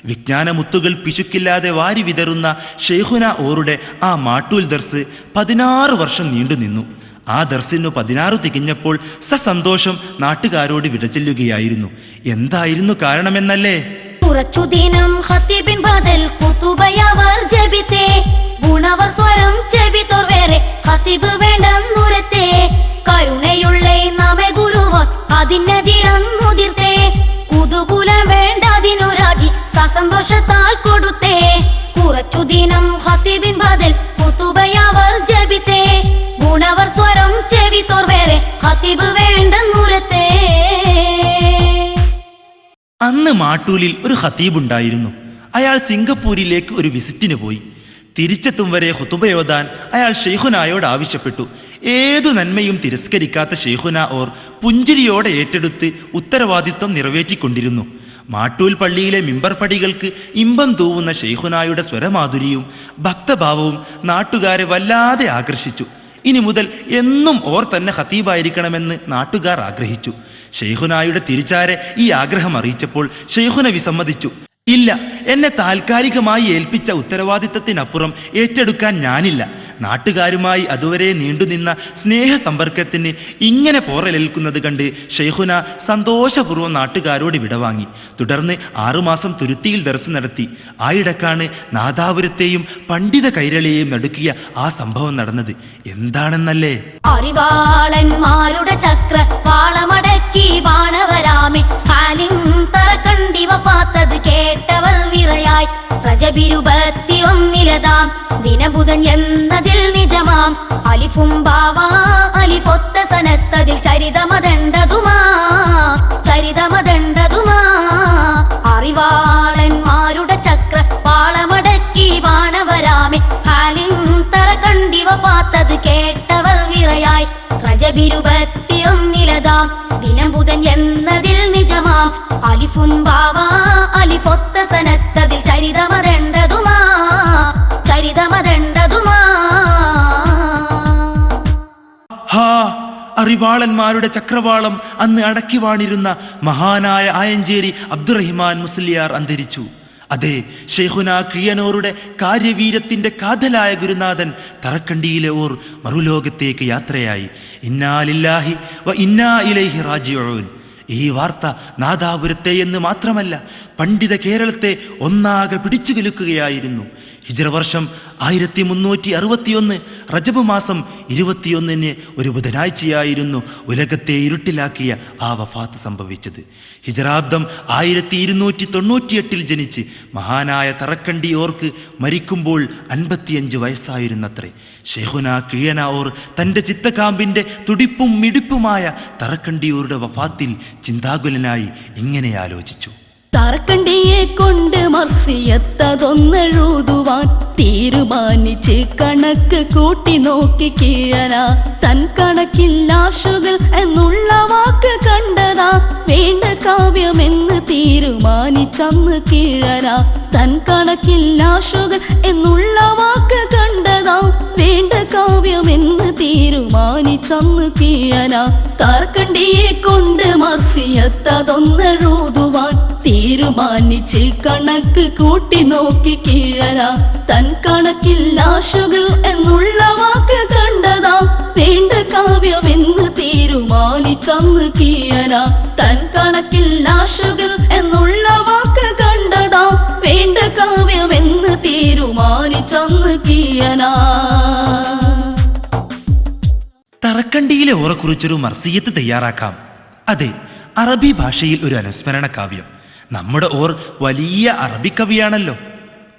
വിജ്ഞാനമുത്തുകൾ പിശുക്കില്ലാതെ വാരി വിതറുന്ന ഷെയ്ഖുന ഓറുടെ ആ മാട്ടൂൽ ദർസ് 16 വർഷം നീണ്ടുനിന്നു. ആ ദർസിനു 16 തികഞ്ഞപ്പോൾ സസന്തോഷം നാട്ടുകാരോട് വിടചൊല്ലുകയായിരുന്നു. എന്തായിരുന്നു കാരണമെന്നല്ലേ? കുറച്ചു ദിനം ഖതീബിൻ ബദൽ കുതുബയവർ ജബിത്തെ ഗുണവർ സ്വരം ചെവിത്തോർ വേറെ ഖതീബ് വേണ്ടെന്നുരത്തെ കരുണയുള്ള നമ്മെ ഗുരുവർ അതിനെതിരന്നുതിർത്തേ കുതുകുലം വേണ്ടതിനു രാജി സസന്തോഷത്താൽ കൊടുത്തേ. കുറച്ചു ദിനം ഖതീബിൻ ബദൽ കുതുബയവർ ജബിത്തെ ഗുണവർ സ്വരം ചെവിത്തോർ വേറെ ഖതീബ് വേണ്ടെന്നുരത്തെ. അന്ന് മാട്ടൂലിൽ ഒരു ഖതീബുണ്ടായിരുന്നു. അയാൾ സിംഗപ്പൂരിലേക്ക് ഒരു വിസിറ്റിന് പോയി. തിരിച്ചെത്തും വരെ ഖുതുബയോദാൻ അയാൾ ഷെയ്ഖുനായോട് ആവശ്യപ്പെട്ടു. ഏതു നന്മയും തിരസ്കരിക്കാത്ത ഷെയ്ഖുന ഓർ പുഞ്ചിരിയോടെ ഏറ്റെടുത്ത് ഉത്തരവാദിത്വം നിറവേറ്റിക്കൊണ്ടിരുന്നു. മാട്ടൂൽ പള്ളിയിലെ മിമ്പർ പടികൾക്ക് ഇമ്പം തൂവുന്ന ഷെയ്ഖുനായുടെ സ്വരമാധുരിയും ഭക്തഭാവവും നാട്ടുകാരെ വല്ലാതെ ആകർഷിച്ചു. ഇനി മുതൽ എന്നും ഓർ തന്നെ ഖതീബായിരിക്കണമെന്ന് നാട്ടുകാർ ആഗ്രഹിച്ചു. ഷെയ്ഖുനായുടെ തിരിച്ചാരെ ഈ ആഗ്രഹം അറിയിച്ചപ്പോൾ ഷെയ്ഖുന വിസമ്മതിച്ചു. ഇല്ല, എന്നെ താൽക്കാലികമായി ഏൽപ്പിച്ച ഉത്തരവാദിത്തത്തിനപ്പുറം ഏറ്റെടുക്കാൻ ഞാനില്ല. നാട്ടുകാരുമായി അതുവരെ നീണ്ടുനിന്ന സ്നേഹസമ്പർക്കത്തിന് ഇങ്ങനെ പോറലേൽക്കുന്നത് കണ്ട് ഷെയ്ഖുന സന്തോഷപൂർവ്വം നാട്ടുകാരോട് വിടവാങ്ങി. തുടർന്ന് 6 മാസം തുരുത്തിയിൽ ദർസ് നടത്തി. ആയിടക്കാണ് നാദാപുരത്തെയും പണ്ഡിത കൈരളിയെയും നടുക്കിയ ആ സംഭവം നടന്നത്. എന്താണെന്നല്ലേ? അറിവാളന്മാരുടെ ചക്ര വാളമടക്കി വാണവരാമി ഹാലിൻ തറക്കണ്ടി വഫാത്തത് കേട്ടവർ വിറയായി. റജബിരുപത്തിയൊന്നിലതാം ദിനബുധൻ എന്നതിൽ നിജമാം അലിഫും ബാവാ അലിഫൊത്ത സനത്തതിൽ ചരിതമതണ്ടതുമാ ചരിതമതണ്ടതുമാ. അറിവാളന്മാരുടെ ചക്ര വാളമടക്കി വാണവരാമി ഹാലിൻ തറക്കണ്ടി വഫാത്തത് കേട്ടവർ വിറയായി. റജബിരുപത്തിയൊന്നിലതാം ദിനബുധൻ എന്നതിൽ നിജമാം അലിഫും ബാവാ അലിഫൊത്ത സനത്തതിൽ ചരിതമതണ്ടതുമാ ചരിതമതണ്ടതുമാ. അറിവാളന്മാരുടെ ചക്രവാളം അന്ന് അടക്കി വാണിരുന്ന മഹാനായ ആയഞ്ചേരി അബ്ദുറഹിമാൻ മുസ്ലിയാർ അന്തരിച്ചു. അതെ, ഷെയ്ഖുന കിഴനൂറുടെ കാര്യവീര്യത്തിന്റെ കാതലായ ഗുരുനാഥൻ തറക്കണ്ടിയിലെ ഓർ മറുലോകത്തേക്ക് യാത്രയായി. ഇന്നാ ലില്ലാഹി വ ഇന്നാ ഇലൈഹി റാജിഊൻ. ഈ വാർത്ത നാദാപുരത്തെ എന്ന് മാത്രമല്ല പണ്ഡിത കേരളത്തെ ഒന്നാകെ പിടിച്ചു കുലുക്കുകയായിരുന്നു. ഹിജ്റ വർഷം 1361 റജബ് മാസം 21 ഒരു ബുധനാഴ്ചയായിരുന്നു ഉലകത്തെ ഇരുട്ടിലാക്കിയ ആ വഫാത്ത് സംഭവിച്ചത്. ഹിജ്റാബ്ദം 1298 ജനിച്ച് മഹാനായ തറക്കണ്ടി ഓർക്ക് മരിക്കുമ്പോൾ 55 വയസ്സായിരുന്നത്രേ. ഷെയ്ഖുന കിഴന ഓർ തൻ്റെ ചിത്തകാമ്പിൻ്റെ തുടിപ്പും മിടിപ്പുമായ തറക്കണ്ടിയൂരുടെ വഫാത്തിൽ ചിന്താകുലനായി ഇങ്ങനെ ആലോചിച്ചു. തറക്കണ്ടിയെ കൊണ്ട് മർസിയത്തതൊന്നെഴുതുവാൻ തീരുമാനിച്ച് കണക്ക് കൂട്ടി നോക്കി കിഴന തൻ കണക്കില്ലാശുകൾ എന്നുള്ള വാക്ക് കണ്ടതാ വേണ്ട കാവ്യമെന്ന് തീരുമാനിച്ചന്ന് കിഴന തൻ കണക്കില്ലാശുകൾ എന്നുള്ള വാക്ക് കണ്ടതാ വേണ്ട കാവ്യമെന്ന് തീരുമാനിച്ചന്ന് കിഴന തറക്കണ്ടിയെ കൊണ്ട് മർസിയത്തതൊന്നെഴുതുവാൻ തീരുമാനിച്ച് കണക്ക് കൂട്ടി നോക്കി കിഴന തൻ കണക്കില്ലാശുകൾ എന്നുള്ള വാക്ക് കണ്ടതാ വേണ്ട കാവ്യമെന്ന് തീരുമാനിച്ചന്ന് കിഴന തൻ കണക്കില്ലാശുകൾ എന്നുള്ള വാക്ക് കണ്ടതാ വേണ്ട കാവ്യമെന്ന് തീരുമാനിച്ചന്ന് കിഴന. തറക്കണ്ടിയിലെ ഓറെക്കുറിച്ചൊരു മർസിയത്ത് തയ്യാറാക്കാം. അതെ, അറബി ഭാഷയിൽ ഒരു അനുസ്മരണ കാവ്യം. നമ്മുടെ ഓർ വലിയ അറബിക്കവിയാണല്ലോ.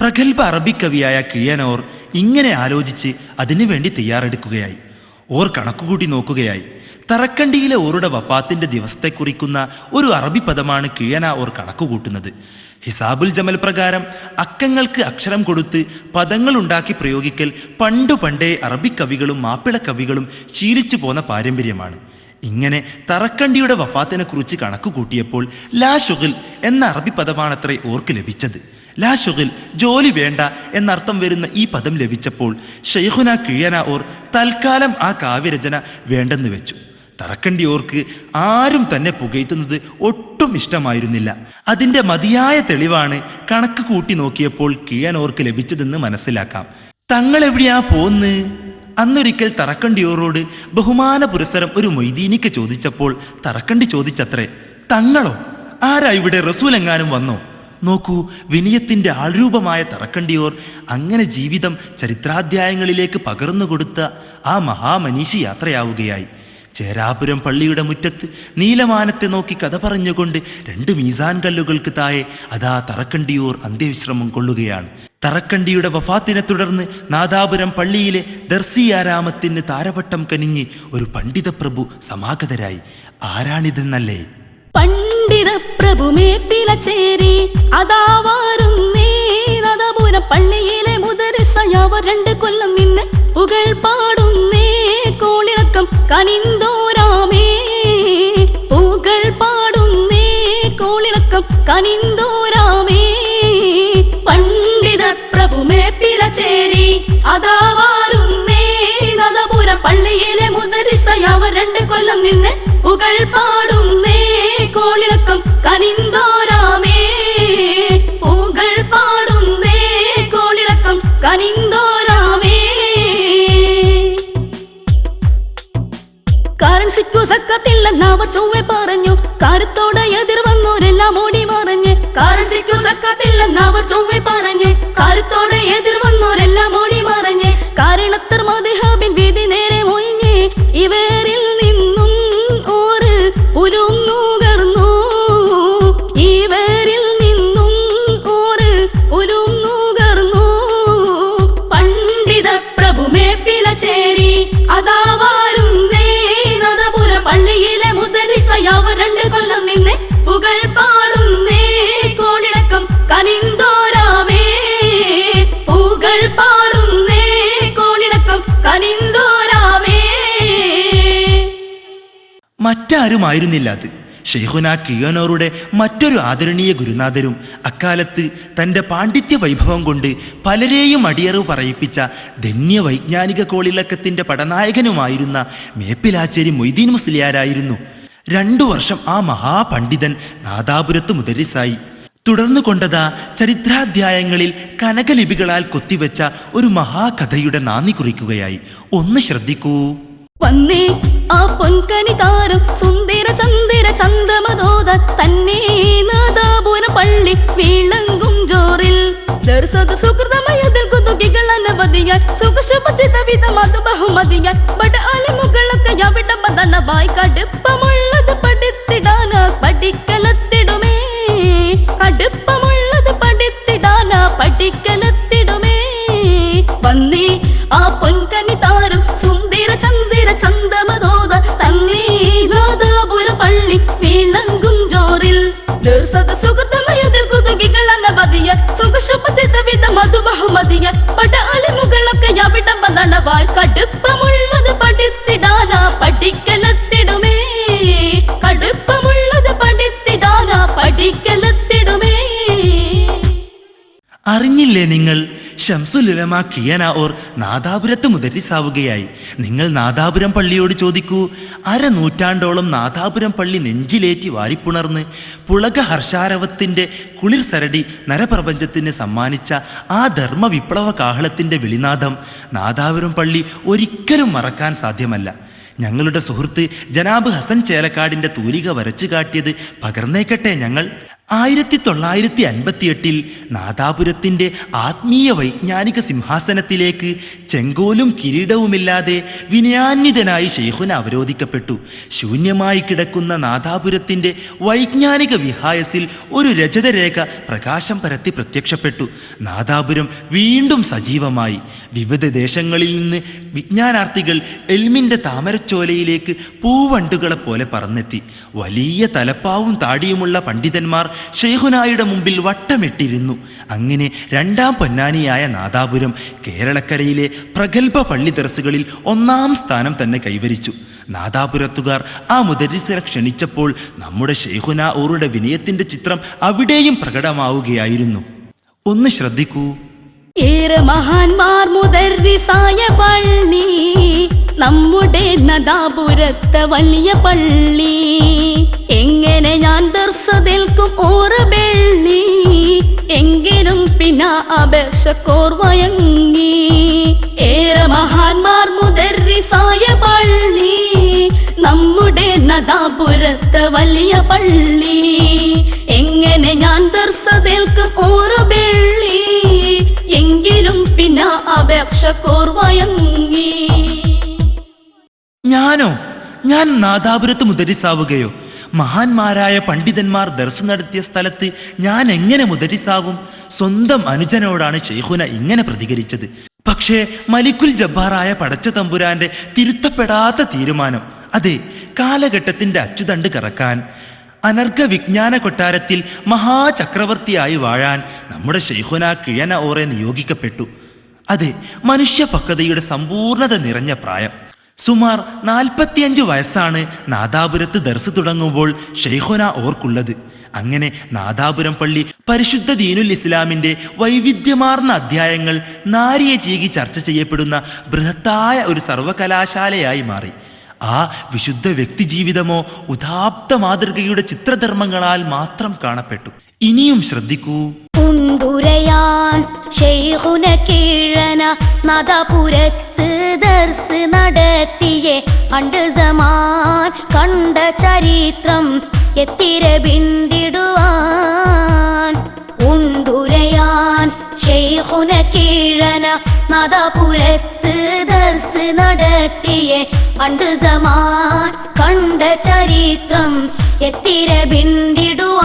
പ്രഗത്ഭ അറബിക്കവിയായ കിഴനോർ ഇങ്ങനെ ആലോചിച്ച് അതിനുവേണ്ടി തയ്യാറെടുക്കുകയായി. ഓർ കണക്കുകൂട്ടി നോക്കുകയായി. തറക്കണ്ടിയിലെ ഓറുടെ വഫാത്തിന്റെ ദിവസത്തെ കുറിക്കുന്ന ഒരു അറബി പദമാണ് കിഴന ഓർ കണക്കുകൂട്ടുന്നത്. ഹിസാബുൽ ജമൽ പ്രകാരം അക്കങ്ങൾക്ക് അക്ഷരം കൊടുത്ത് പദങ്ങൾ ഉണ്ടാക്കി പ്രയോഗിക്കൽ പണ്ടേ അറബി കവികളും മാപ്പിള കവികളും ശീലിച്ചു പോന്ന പാരമ്പര്യമാണ്. ഇങ്ങനെ തറക്കണ്ടിയുടെ വഫാത്തിനെ കുറിച്ച് കണക്ക് കൂട്ടിയപ്പോൾ ലാ ഷുഗിൽ എന്ന അറബി പദമാണത്രേ ഓർക്ക് ലഭിച്ചത്. ലാ ഷുഗിൽ, ജോലി വേണ്ട എന്നർത്ഥം വരുന്ന ഈ പദം ലഭിച്ചപ്പോൾ ഷെയ്ഖുന കിഴന ഓർ തൽക്കാലം ആ കാവ്യരചന വേണ്ടെന്ന് വെച്ചു. തറക്കണ്ടി ഓർക്ക് ആരും തന്നെ പുകഴ്ത്തുന്നത് ഒട്ടും ഇഷ്ടമായിരുന്നില്ല. അതിൻ്റെ മതിയായ തെളിവാണ് കണക്ക് കൂട്ടി നോക്കിയപ്പോൾ കിഴനോർക്ക് ലഭിച്ചതെന്ന് മനസ്സിലാക്കാം. തങ്ങളെവിടെയാ പോന്ന്? അന്നൊരിക്കൽ തറക്കണ്ടിയോറോട് ബഹുമാന പുരസ്സരം ഒരു മൊയ്തീനിക്ക് ചോദിച്ചപ്പോൾ തറക്കണ്ടി ചോദിച്ചത്രേ, തങ്ങളോ? ആരാ ഇവിടെ? റസൂലെങ്ങാനും വന്നോ? നോക്കൂ, വിനയത്തിൻ്റെ ആൾരൂപമായ തറക്കണ്ടിയോർ അങ്ങനെ ജീവിതം ചരിത്രാധ്യായങ്ങളിലേക്ക് പകർന്നു കൊടുത്ത ആ മഹാമനീഷി യാത്രയാവുകയായി. ചേരാപുരം പള്ളിയുടെ മുറ്റത്ത് നീലമാനത്തെ നോക്കി കഥ പറഞ്ഞുകൊണ്ട് 2 മീസാൻ കല്ലുകൾക്ക് താഴെ അതാ തറക്കണ്ടിയൂർ അന്ത്യവിശ്രമം കൊള്ളുകയാണ്. തറക്കണ്ടിയുടെ വഫാത്തിനെ തുടർന്ന് നാദാപുരം പള്ളിയിലെ ദർസിയാരാമത്തിന് താരപട്ടം കനിഞ്ഞ് ഒരു പണ്ഡിത പ്രഭു സമാഗതരായി. ആരാണിതെന്നല്ലേ? പണ്ഡിത പ്രഭു മേപ്പിലച്ചേരി അതാ വരുന്നേ നാദാപുരം പള്ളിയിലെ മുദരിസയവർ 2 കൊല്ലം നിന്ന് പുകൾ പാടുന്നേ കോളിളക്കം കനിന്തോരാമേ പുകൾ പാടുന്നേ കോളിളക്കം കനിന്തോരാമേ. പണ്ഡിത പ്രഭു മേപ്പിലച്ചേരി അതാ വരുന്നേ നാദാപുരം പള്ളിയിലെ മുദരിസയവർ 2 കൊല്ലം നിന്ന് പുകൾ പാടുന്നേ കോളിളക്കം കനിന്തോരാമേ പുകൾ പാടുന്നേ കോളിളക്കം കനിന്തോരാമേ. കറൻസിക്കു സക്കത്തില്ലെന്നവർ ചൊവ്വെ പറഞ്ഞു, കരുത്തോടെ എതിർ വന്നോരെല്ലാം ഓടി മറഞ്ഞ്. കറൻസിക്കു സക്കത്തില്ലെന്നവർ ചൊവ്വെ പറഞ്ഞ്, കരുത്തോടെ എതിർ വന്നോരെല്ലാം ഓടി മറഞ്ഞ്. കാരണത്തർ മദ്ഹബിൻ വിധി നേരെ മൊഴിഞ്ഞ് ഇവരിൽ നിന്നും ഓര് ഉരുന്നുകർന്നു. ഇവരിൽ നിന്നും ഓര് ഉരുന്നുകർന്നു. പണ്ഡിത പ്രഭു മേപ്പിലച്ചേരി അതാ വരുന്നേ നാദാപുര പള്ളിയിലെ മുദരിസയവർ 2 കൊല്ലം നിന്ന് പുകൾ പാടുന്നേ കോളിളക്കം കനിന്തോരാമേ പുകൾ പാടുന്നേ കോളിളക്കം കനിന്തോരാമേ. മറ്റാരുമായിരുന്നില്ല അത്. ഷെയ്ഖുന കിഴനോറുടെ മറ്റൊരു ആദരണീയ ഗുരുനാഥരും അക്കാലത്ത് തൻ്റെ പാണ്ഡിത്യ വൈഭവം കൊണ്ട് പലരെയും അടിയറവ് പറയിപ്പിച്ച ധന്യ വൈജ്ഞാനിക കോളിളക്കത്തിൻ്റെ പടനായകനുമായിരുന്ന മേപ്പിലാച്ചേരി മൊയ്തീൻ മുസ്ലിയാരായിരുന്നു. 2 വർഷം ആ മഹാപണ്ഡിതൻ നാദാപുരത്ത് മുദരിസായി. തുടർന്നു കൊണ്ടതാ ചരിത്രാധ്യായങ്ങളിൽ കനകലിപികളാൽ കൊത്തിവെച്ച ഒരു മഹാകഥയുടെ നാന്ദി കുറിക്കുകയായി. ഒന്ന് ശ്രദ്ധിക്കൂ. വന്നേ ആ പൊൻകനി താരം സുന്ദര ചന്ദര ചന്ദമദോദ തന്നെ നാദാപുര പള്ളി വിളങ്ങും ജോറിൽ ദർശക സുഹൃതമയതിൽ കുതുകികൾ അനവധിയാൻ സുഖശുഭചിതവിധ മധു ബഹുമതിയാൻ ബട അലിമുകളൊക്കെ അവിടെ ബദണവായി കടുപ്പമുള്ളത് പഠിത്തിടാന പഠിക്കലത്തിടുമേ കടുപ്പമുള്ളത് പഠിത്തിടാന പഠിക്കലത്തിടുമേ. വന്നേ ആ പൊൻകനി താരം സുന്ദര ചന്ദര ചന്ദമദോദ തന്നെ നാദാപുര പള്ളി വിളങ്ങും ജോറിൽ ദർശക സുഹൃതമയതിൽ കുതുകികൾ അനവധിയാൻ സുഖശുഭചിതവിധ മധു ബഹുമതിയാൻ ബട അലിമുകളൊക്കെ അവിടെ ബദണവായി കടുപ്പമുള്ളത് പഠിത്തിടാന പഠിക്കലത്തിടുമേ കടുപ്പമുള്ളത് പഠിത്തിടാന പഠിക്കലത്തിടുമേ. അറിഞ്ഞില്ലേ നിങ്ങൾ? ശംസുൽ ഉലമ കിയനാഊർ നാദാപുരത്ത് മുദരിസാവുകയായി. നിങ്ങൾ നാദാപുരം പള്ളിയോട് ചോദിക്കൂ. അരനൂറ്റാണ്ടോളം നാദാപുരം പള്ളി നെഞ്ചിലേറ്റി വാരിപ്പുണർന്ന് പുളക ഹർഷാരവത്തിൻ്റെ കുളിർ സരടി നരപ്രപഞ്ചത്തിന് സമ്മാനിച്ച ആ ധർമ്മ വിപ്ലവ കാഹളത്തിൻ്റെ വിളിനാദം നാദാപുരം പള്ളി ഒരിക്കലും മറക്കാൻ സാധ്യമല്ല. ഞങ്ങളുടെ സുഹൃത്ത് ജനാബ് ഹസൻ ചേലക്കാടിൻ്റെ തൂലിക വരച്ചു കാട്ടിയത് പകർന്നേക്കട്ടെ ഞങ്ങൾ. 1958 നാദാപുരത്തിൻ്റെ ആത്മീയ വൈജ്ഞാനിക സിംഹാസനത്തിലേക്ക് ചെങ്കോലും കിരീടവുമില്ലാതെ വിനയാന്വിതനായി ശൈഖുന അവരോധിക്കപ്പെട്ടു. ശൂന്യമായി കിടക്കുന്ന നാദാപുരത്തിൻ്റെ വൈജ്ഞാനിക വിഹായസിൽ ഒരു രജതരേഖ പ്രകാശം പരത്തി പ്രത്യക്ഷപ്പെട്ടു. നാദാപുരം വീണ്ടും സജീവമായി. വിവിധ ദേശങ്ങളിൽ നിന്ന് വിജ്ഞാനാർത്ഥികൾ എൽമിൻ്റെ താമരച്ചോലയിലേക്ക് പൂവണ്ടുകളെ പോലെ പറന്നെത്തി. വലിയ തലപ്പാവും താടിയുമുള്ള പണ്ഡിതന്മാർ ഷെയ്ഖുനായുടെ മുമ്പിൽ വട്ടമിട്ടിരുന്നു. അങ്ങനെ രണ്ടാം പൊന്നാനിയായ നാദാപുരം കേരളക്കരയിലെ പ്രഗത്ഭ പള്ളി ദർസുകളിൽ 1-ാം സ്ഥാനം തന്നെ കൈവരിച്ചു. നാദാപുരത്തുകാർ ആ മുദരിസിനെ ക്ഷണിച്ചപ്പോൾ നമ്മുടെ ഷെയ്ഖുനാഊറുടെ വിനയത്തിൻ്റെ ചിത്രം അവിടെയും പ്രകടമാവുകയായിരുന്നു. ഒന്ന് ശ്രദ്ധിക്കൂ. ഏറെ മഹാന്മാർ മുദരിസായ പള്ളി നമ്മുടെ നാദാപുരത്തെ വലിയ പള്ളി. എങ്ങനെ ഞാൻ ദർശതേൽക്കും ഓർമ്മി എങ്കിലും പിന്നെ അപേക്ഷക്കോർ വയങ്ങി. ഏറെ മഹാന്മാർ മുദരിസായ പള്ളി നമ്മുടെ നാദാപുരത്തെ വലിയ പള്ളി. എങ്ങനെ ഞാൻ ദർശതേൽക്കും ഓർമ്മി എങ്കിലും പിന്നെ അപേക്ഷക്കോർ വയങ്ങി. ഞാൻ നാദാപുരത്ത് മുദരിസാവുകയോ? മഹാന്മാരായ പണ്ഡിതന്മാർ ദർസ് നടത്തിയ സ്ഥലത്ത് ഞാൻ എങ്ങനെ മുദരിസാവും? സ്വന്തം അനുജനോടാണ് ശൈഖുന ഇങ്ങനെ പ്രതികരിച്ചത്. പക്ഷേ മലിക്കുൽ ജബ്ബാറായ പടച്ച തമ്പുരാന്റെ തിരുത്തപ്പെടാത്ത തീരുമാനം, അതെ, കാലഘട്ടത്തിന്റെ അച്ചുതണ്ട് കറക്കാൻ, അനർഘ വിജ്ഞാന കൊട്ടാരത്തിൽ മഹാചക്രവർത്തിയായി വാഴാൻ നമ്മുടെ ശൈഖുന കിയനാഊറെ നിയോഗിക്കപ്പെട്ടു. അതെ, മനുഷ്യ പക്വതയുടെ സമ്പൂർണത നിറഞ്ഞ പ്രായം. സുമാർ 45 വയസ്സാണ് നാദാപുരത്ത് ദർസ് തുടങ്ങുമ്പോൾ ഷെയ്ഖുനാഊർക്കുള്ളത്. അങ്ങനെ നാദാപുരം പള്ളി പരിശുദ്ധ ദീനുൽ ഇസ്ലാമിൻ്റെ വൈവിധ്യമാർന്ന അധ്യായങ്ങൾ നാരിയെ ചീകി ചർച്ച ചെയ്യപ്പെടുന്ന ബൃഹത്തായ ഒരു സർവകലാശാലയായി മാറി. ആ വിശുദ്ധ വ്യക്തിജീവിതമോ ഉദാത്ത മാതൃകയുടെ ചിത്രധർമ്മങ്ങളാൽ മാത്രം കാണപ്പെട്ടു. ഇനിയും ശ്രദ്ധിക്കൂ. ഉണ്ടുരയാൻ ശൈഖുന കീഴന നാദാപുരത്ത് ദർസ് നടത്തിയേ പണ്ട് സമാൻ കണ്ട ചരിത്രം എത്തിര ബിന്ദിടുവാൻ. ഉണ്ടുരയാൻ ശൈഖുന കീഴന നാദാപുരത്ത് ദർസ് നടത്തിയേ പണ്ട് സമാൻ കണ്ട ചരിത്രം എത്തിര ബിന്ദിടുവാൻ.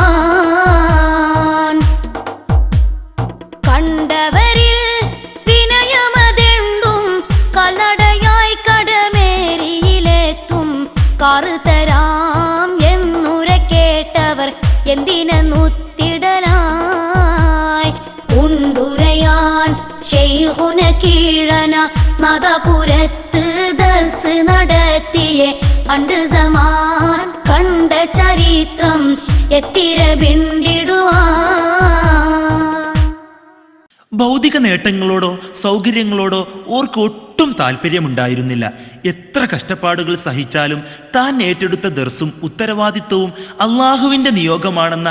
കണ്ടവരിൽ വിനയമതെണ്ടും കാൽനടയായി കടമേരിയിലെത്തും കാറുതരാം എന്നുര കേട്ടവർ എന്തിനുത്തിടലായി. ഉണ്ടുരയാൻ ശൈഖുന കീഴന നാദാപുരത്ത് ദർസ് നടത്തിയേ പണ്ട് സമാൻ കണ്ട ചരിത്രം എത്തിര ബിന്ദിടുവാൻ. ഭൗതിക നേട്ടങ്ങളോടോ സൗകര്യങ്ങളോടോ ഓർക്ക് ഒട്ടും ഒട്ടും താല്പര്യമുണ്ടായിരുന്നില്ല. എത്ര കഷ്ടപ്പാടുകൾ സഹിച്ചാലും താൻ ഏറ്റെടുത്ത ദർസും ഉത്തരവാദിത്വവും അള്ളാഹുവിൻ്റെ നിയോഗമാണെന്ന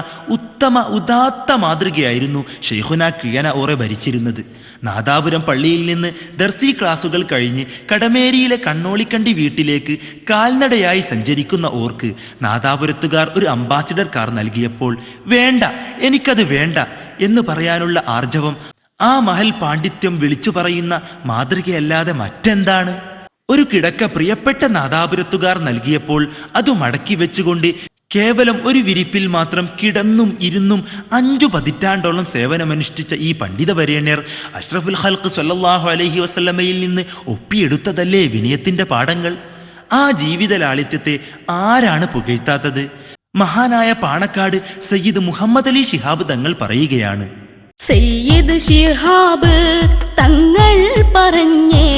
ഉദാത്ത മാതൃകയായിരുന്നു ഷെയ്ഖുന കിഴന ഓറെ ഭരിച്ചിരുന്നത്. നാദാപുരം പള്ളിയിൽ നിന്ന് ദർസി ക്ലാസുകൾ കഴിഞ്ഞ് കടമേരിയിലെ കണ്ണോളിക്കണ്ടി വീട്ടിലേക്ക് കാൽനടയായി സഞ്ചരിക്കുന്ന ഓർക്ക് നാദാപുരത്തുകാർ ഒരു അംബാസിഡർ കാർ നൽകിയപ്പോൾ വേണ്ട, എനിക്കത് വേണ്ട എന്ന് പറയാനുള്ള ആർജവം ആ മഹൽ പാണ്ഡിത്യം വിളിച്ചു പറയുന്ന മാതൃകയല്ലാതെ മറ്റെന്താണ്? ഒരു കിടക്ക പ്രിയപ്പെട്ട നാദാപുരത്തുകാർ നൽകിയപ്പോൾ അത് മടക്കി വെച്ചുകൊണ്ട് കേവലം ഒരു വിരിപ്പിൽ മാത്രം കിടന്നും ഇരുന്നും 5 പതിറ്റാണ്ടോളം സേവനമനുഷ്ഠിച്ച ഈ പണ്ഡിതവരേണ്യർ അഷ്റഫുൽ ഖൽഖ് സ്വല്ലല്ലാഹു അലൈഹി വസല്ലമയിൽ നിന്ന് ഒപ്പിയെടുത്തതല്ലേ വിനയത്തിന്റെ പാഠങ്ങൾ? ആ ജീവിത ലാളിത്യത്തെ ആരാണ് പുകഴ്ത്താത്തത്? മഹാനായ പാണക്കാട് സയ്യിദ് മുഹമ്മദ് അലി ശിഹാബ് തങ്ങൾ പറയുകയാണ്, സയ്യിദ് ശിഹാബ് തങ്ങൾ പറഞ്ഞേ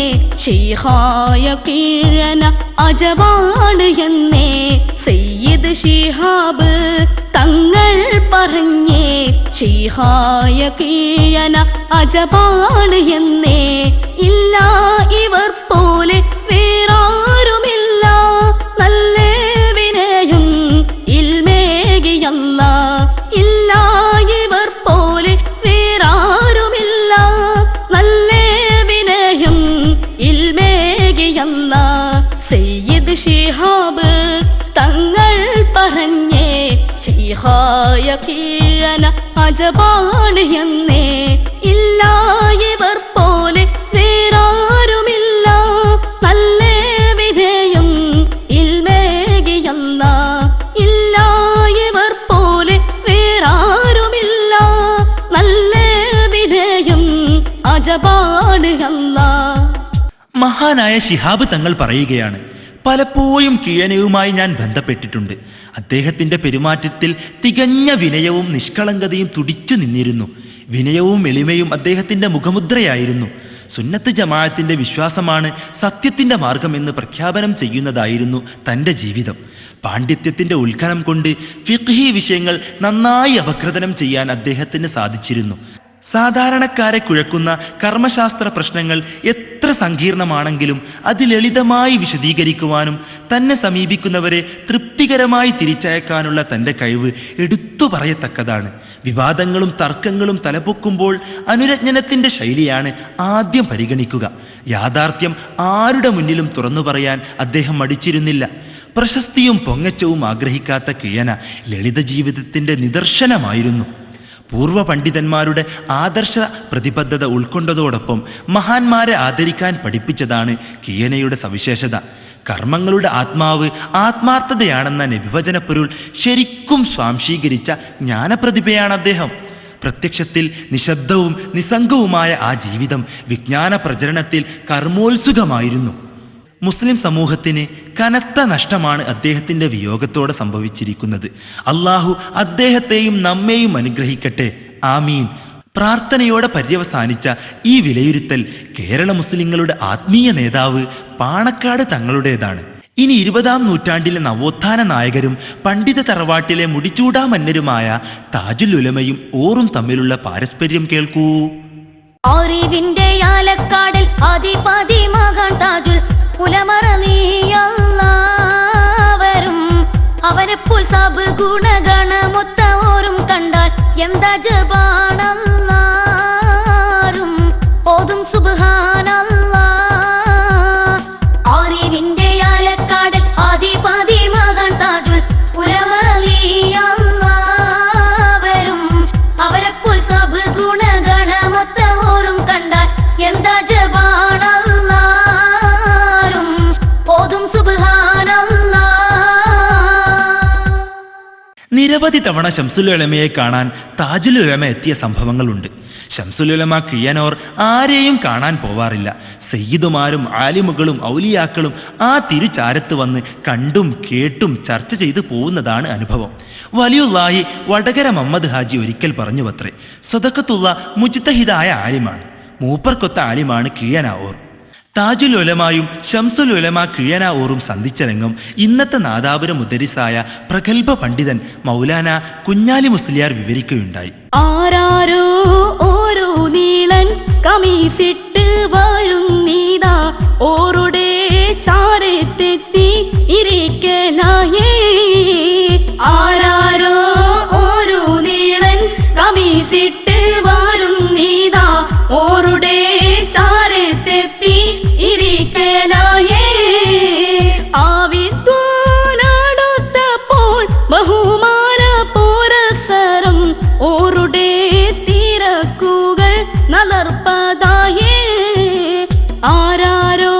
ശൈഖായ കിഴന അജവാണ് എന്നേ. സയ്യിദ് ശിഹാബ് തങ്ങൾ പറഞ്ഞേ ശൈഖായ കിഴന അജവാണ് എന്നേ. ഇല്ല ഇവർ പോലെ വേറാരുമില്ല, നല്ല വിനയം ഇൽമേകിയല്ല. ഇല്ല ഇവർ പോലെ വേറാരുമില്ല, നല്ല വിനയം ഇൽമേകിയല്ല. സയ്യിദ് ശിഹാബ് തങ്ങൾ പറഞ്ഞേ ശൈഖായ കിഴന അജബാണ് എന്നേ. ഇല്ല ഇവർ പോലെ വേറാരുമില്ല, നല്ല വിധേയം ഇൽമേകിയല്ല. ഇല്ല ഇവർ പോലെ വേറാരുമില്ല, നല്ല വിധേയം അജബാണ് അല്ലാ. മഹാനായ ശിഹാബ് തങ്ങൾ പറയുകയാണ്, പലപ്പോഴും കിഴനയുമായി ഞാൻ ബന്ധപ്പെട്ടിട്ടുണ്ട്. അദ്ദേഹത്തിൻ്റെ പെരുമാറ്റത്തിൽ തികഞ്ഞ വിനയവും നിഷ്കളങ്കതയും തുടിച്ചു നിന്നിരുന്നു. വിനയവും എളിമയും അദ്ദേഹത്തിൻ്റെ മുഖമുദ്രയായിരുന്നു. സുന്നത്ത് ജമാഅത്തിൻ്റെ വിശ്വാസമാണ് സത്യത്തിൻ്റെ മാർഗമെന്ന് പ്രഖ്യാപനം ചെയ്യുന്നതായിരുന്നു തൻ്റെ ജീവിതം. പാണ്ഡിത്യത്തിൻ്റെ ഉത്ഖനം കൊണ്ട് ഫിഖ്ഹി വിഷയങ്ങൾ നന്നായി അപഗ്രഥനം ചെയ്യാൻ അദ്ദേഹത്തിന് സാധിച്ചിരുന്നു. സാധാരണക്കാരെ കുഴക്കുന്ന കർമ്മശാസ്ത്ര പ്രശ്നങ്ങൾ എത്ര സങ്കീർണമാണെങ്കിലും അത് ലളിതമായി വിശദീകരിക്കുവാനും തന്നെ സമീപിക്കുന്നവരെ തൃപ്തികരമായി തിരിച്ചയക്കാനുള്ള തൻ്റെ കഴിവ് എടുത്തു പറയത്തക്കതാണ്. വിവാദങ്ങളും തർക്കങ്ങളും തലപൊക്കുമ്പോൾ അനുരജ്ഞനത്തിൻ്റെ ശൈലിയാണ് ആദ്യം പരിഗണിക്കുക. യാഥാർത്ഥ്യം ആരുടെ മുന്നിലും തുറന്നു പറയാൻ അദ്ദേഹം മടിച്ചിരുന്നില്ല. പ്രശസ്തിയും പൊങ്ങച്ചവും ആഗ്രഹിക്കാത്ത കിഴന ലളിത ജീവിതത്തിൻ്റെ നിദർശനമായിരുന്നു. പൂർവ്വ പണ്ഡിതന്മാരുടെ ആദർശ പ്രതിബദ്ധത ഉൾക്കൊണ്ടതോടൊപ്പം മഹാന്മാരെ ആദരിക്കാൻ പഠിപ്പിച്ചതാണ് കിഴനയുടെ സവിശേഷത. കർമ്മങ്ങളുടെ ആത്മാവ് ആത്മാർത്ഥതയാണെന്ന നബിവചനപ്പൊരുൾ ശരിക്കും സ്വാംശീകരിച്ച ജ്ഞാനപ്രതിഭയാണ് അദ്ദേഹം. പ്രത്യക്ഷത്തിൽ നിശബ്ദവും നിസ്സംഗവുമായ ആ ജീവിതം വിജ്ഞാന പ്രചരണത്തിൽ കർമ്മോത്സുകമായിരുന്നു. മുസ്ലിം സമൂഹത്തിന് കനത്ത നഷ്ടമാണ് അദ്ദേഹത്തിൻ്റെ വിയോഗത്തോടെ സംഭവിച്ചിരിക്കുന്നത്. അള്ളാഹു അദ്ദേഹത്തെയും നമ്മെയും അനുഗ്രഹിക്കട്ടെ, ആമീൻ. പ്രാർത്ഥനയോടെ പര്യവസാനിച്ച ഈ വിലയിരുത്തൽ കേരള മുസ്ലിങ്ങളുടെ ആത്മീയ നേതാവ് പാണക്കാട് തങ്ങളുടേതാണ്. ഇനി 20-ാം നൂറ്റാണ്ടിലെ നവോത്ഥാന നായകരും പണ്ഡിത തറവാട്ടിലെ മുടിച്ചൂടാമന്നരുമായ താജുൽ ഉലമയും ഓറും തമ്മിലുള്ള പാരസ്പര്യം കേൾക്കൂ. അറിവിന്റെ ആലക്കാടിൽ അധിപതി മകൻ താജുൽ ഉലമറലിയല്ലാവരും അവരെപ്പോൾ സബ് ഗുണഗണമൊത്ത ഓരും കണ്ടാൽ എന്താ ജബാണല്ലാരും ഓതും സുബ്ഹാനല്ലാ. അറിവിന്റെ ആലക്കാടിൽ അധിപതി മകൻ താജുൽ ഉലമറലിയല്ലാവരും അവരെപ്പോൾ സബ് ഗുണഗണമൊത്ത ഓരും കണ്ടാൽ എന്താ ജബാണല്ലാരും ഓതും സുബ്ഹാനല്ലാ. നിരവധി തവണ ശംസുൽ ഉലമയെ കാണാൻ താജുൽ ഉലമ എത്തിയ സംഭവങ്ങളുണ്ട്. ശംസുൽ ഉലമ കിഴനോർ ആരെയും കാണാൻ പോവാറില്ല. സയ്യിദുമാരും ആലിമുകളും ഔലിയാക്കളും ആ തിരുചാരത്ത് വന്ന് കണ്ടും കേട്ടും ചർച്ച ചെയ്തു പോകുന്നതാണ് അനുഭവം. വലിയുള്ളാഹി വടകര മുഹമ്മദ് ഹാജി ഒരിക്കൽ പറഞ്ഞുവത്രേ, സ്വതക്കത്തുള്ള മുജ്തഹിദായ ആലിമാണ്, മൂപ്പർക്കൊത്ത ആലിമാണ് കിഴന ഓർ. താജുൽ ഉലമായും ശംസുൽ ഉലമ കിഴന ഓറും സന്ധിച്ച രംഗം ഇന്നത്തെ നാദാപുര മുദരിസായ പ്രഗത്ഭ പണ്ഡിതൻ മൗലാന കുഞ്ഞാലി മുസ്ലിയാർ വിവരിക്കുകയുണ്ടായി. ആരാരോ ഓരോ നീളൻ കമീസിട്ട് വരുന്നു നീതാ ഓരുടെ ചാരത്തെത്തി ഇരിക്കലായേ ആരാരോ ഓരോ നീളൻ കമീസിട്ട് വരും നീതാ ഓരുടെ ചാരത്തെത്തി ഇരിക്കലായേ ആവിദ്വാനടുത്തപ്പോൾ ബഹുമാന പുരസരം ഓരുടെ തിരക്കുകൾ നലർപ്പതായേ ആരാരോ